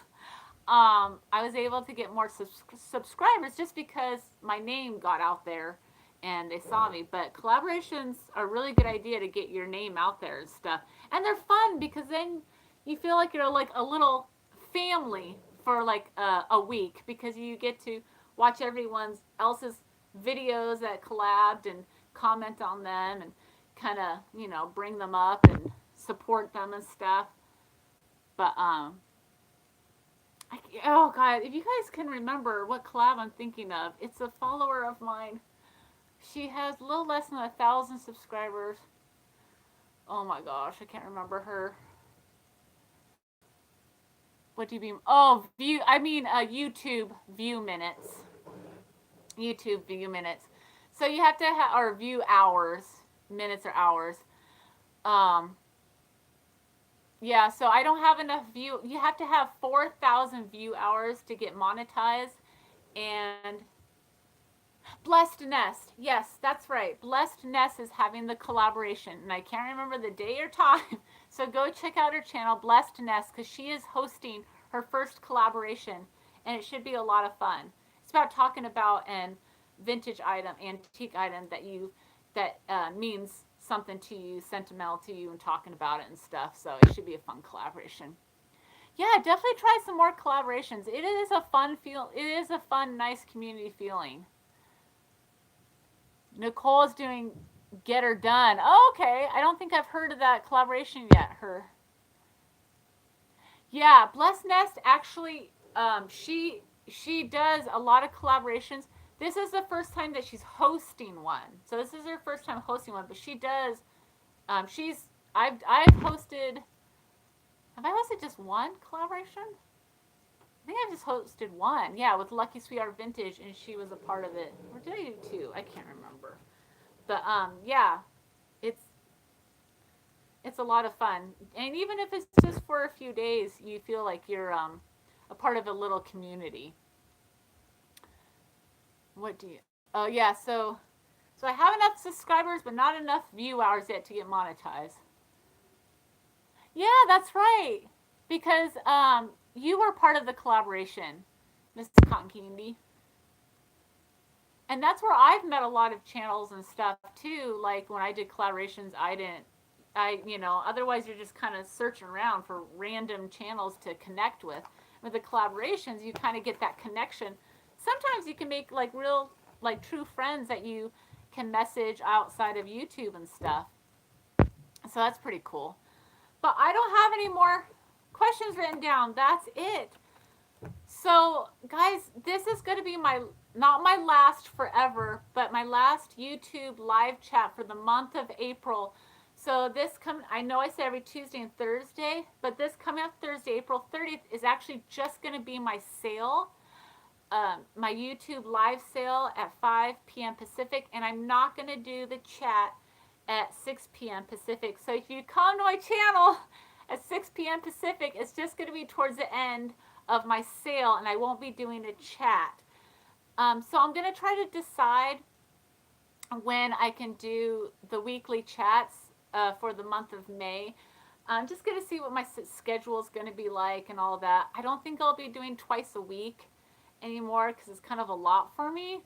I was able to get more subscribers just because my name got out there and they saw me. But collaborations are a really good idea to get your name out there and stuff. And they're fun because then you feel like you're like a little family for like a week because you get to watch everyone else's videos that collabed and comment on them and kind of, bring them up and support them and stuff. But, oh god, if you guys can remember what collab I'm thinking of, it's a follower of mine. She has a little less than 1,000 subscribers. Oh my gosh, I can't remember her. What do you mean? Oh, YouTube view minutes. YouTube view minutes. So you have to have, or view hours, minutes or hours. Yeah, so I don't have enough view. You have to have 4,000 view hours to get monetized. And Blessed Nest. Yes, that's right. Blessed Nest is having the collaboration. And I can't remember the day or time. So go check out her channel, Blessed Nest, because she is hosting her first collaboration. And it should be a lot of fun. It's about talking about an vintage item, antique item that means something to you, sentimental to you, and talking about it and stuff. So it should be a fun collaboration. Yeah, definitely try some more collaborations. It is a fun It is a fun, nice community feeling. Nicole is doing Get Her Done. Oh, okay. I don't think I've heard of that collaboration yet. Yeah, Blessed Nest actually, she does a lot of collaborations. This is the first time that she's hosting one. So this is her first time hosting one, but she does. I've hosted. Have I hosted just one collaboration? I think I just hosted one. Yeah, with Lucky Sweetheart Vintage, and she was a part of it. Or did I do 2? I can't remember. But yeah, it's a lot of fun. And even if it's just for a few days, you feel like you're a part of a little community. What do you? Oh yeah, so I have enough subscribers, but not enough view hours yet to get monetized. Yeah, that's right. Because you were part of the collaboration, Miss Cotton Candy. And that's where I've met a lot of channels and stuff too. Like when I did collaborations, otherwise you're just kind of searching around for random channels to connect with. With the collaborations, you kind of get that connection. sometimes you can make like real, like true friends that you can message outside of YouTube and stuff. So that's pretty cool. But I don't have any more questions written down. That's it. So, guys, this is going to be my, not my last forever, but my last YouTube live chat for the month of April. So this I know I say every Tuesday and Thursday, but this coming up Thursday, April 30th, is actually just going to be my sale, my YouTube live sale at 5 p.m. Pacific, and I'm not going to do the chat at 6 p.m. Pacific. So if you come to my channel at 6 p.m. Pacific, it's just going to be towards the end of my sale, and I won't be doing a chat. So I'm going to try to decide when I can do the weekly chats for the month of May. I'm just going to see what my schedule is going to be like and all that. I don't think I'll be doing twice a week anymore because it's kind of a lot for me.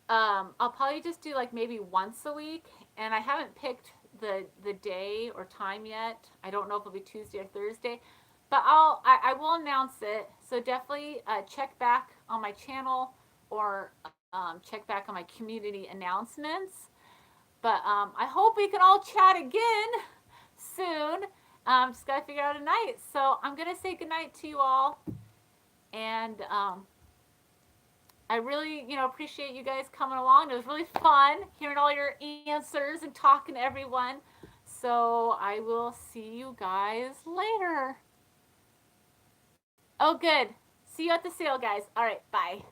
I'll probably just do like maybe once a week, and I haven't picked the day or time yet. I don't know if it'll be Tuesday or Thursday, but I will announce it. So definitely check back on my channel or check back on my community announcements. But I hope we can all chat again soon. Just got to figure out a night. So I'm going to say goodnight to you all. And I really, appreciate you guys coming along. It was really fun hearing all your answers and talking to everyone. So I will see you guys later. Oh, good. See you at the sale, guys. All right, bye.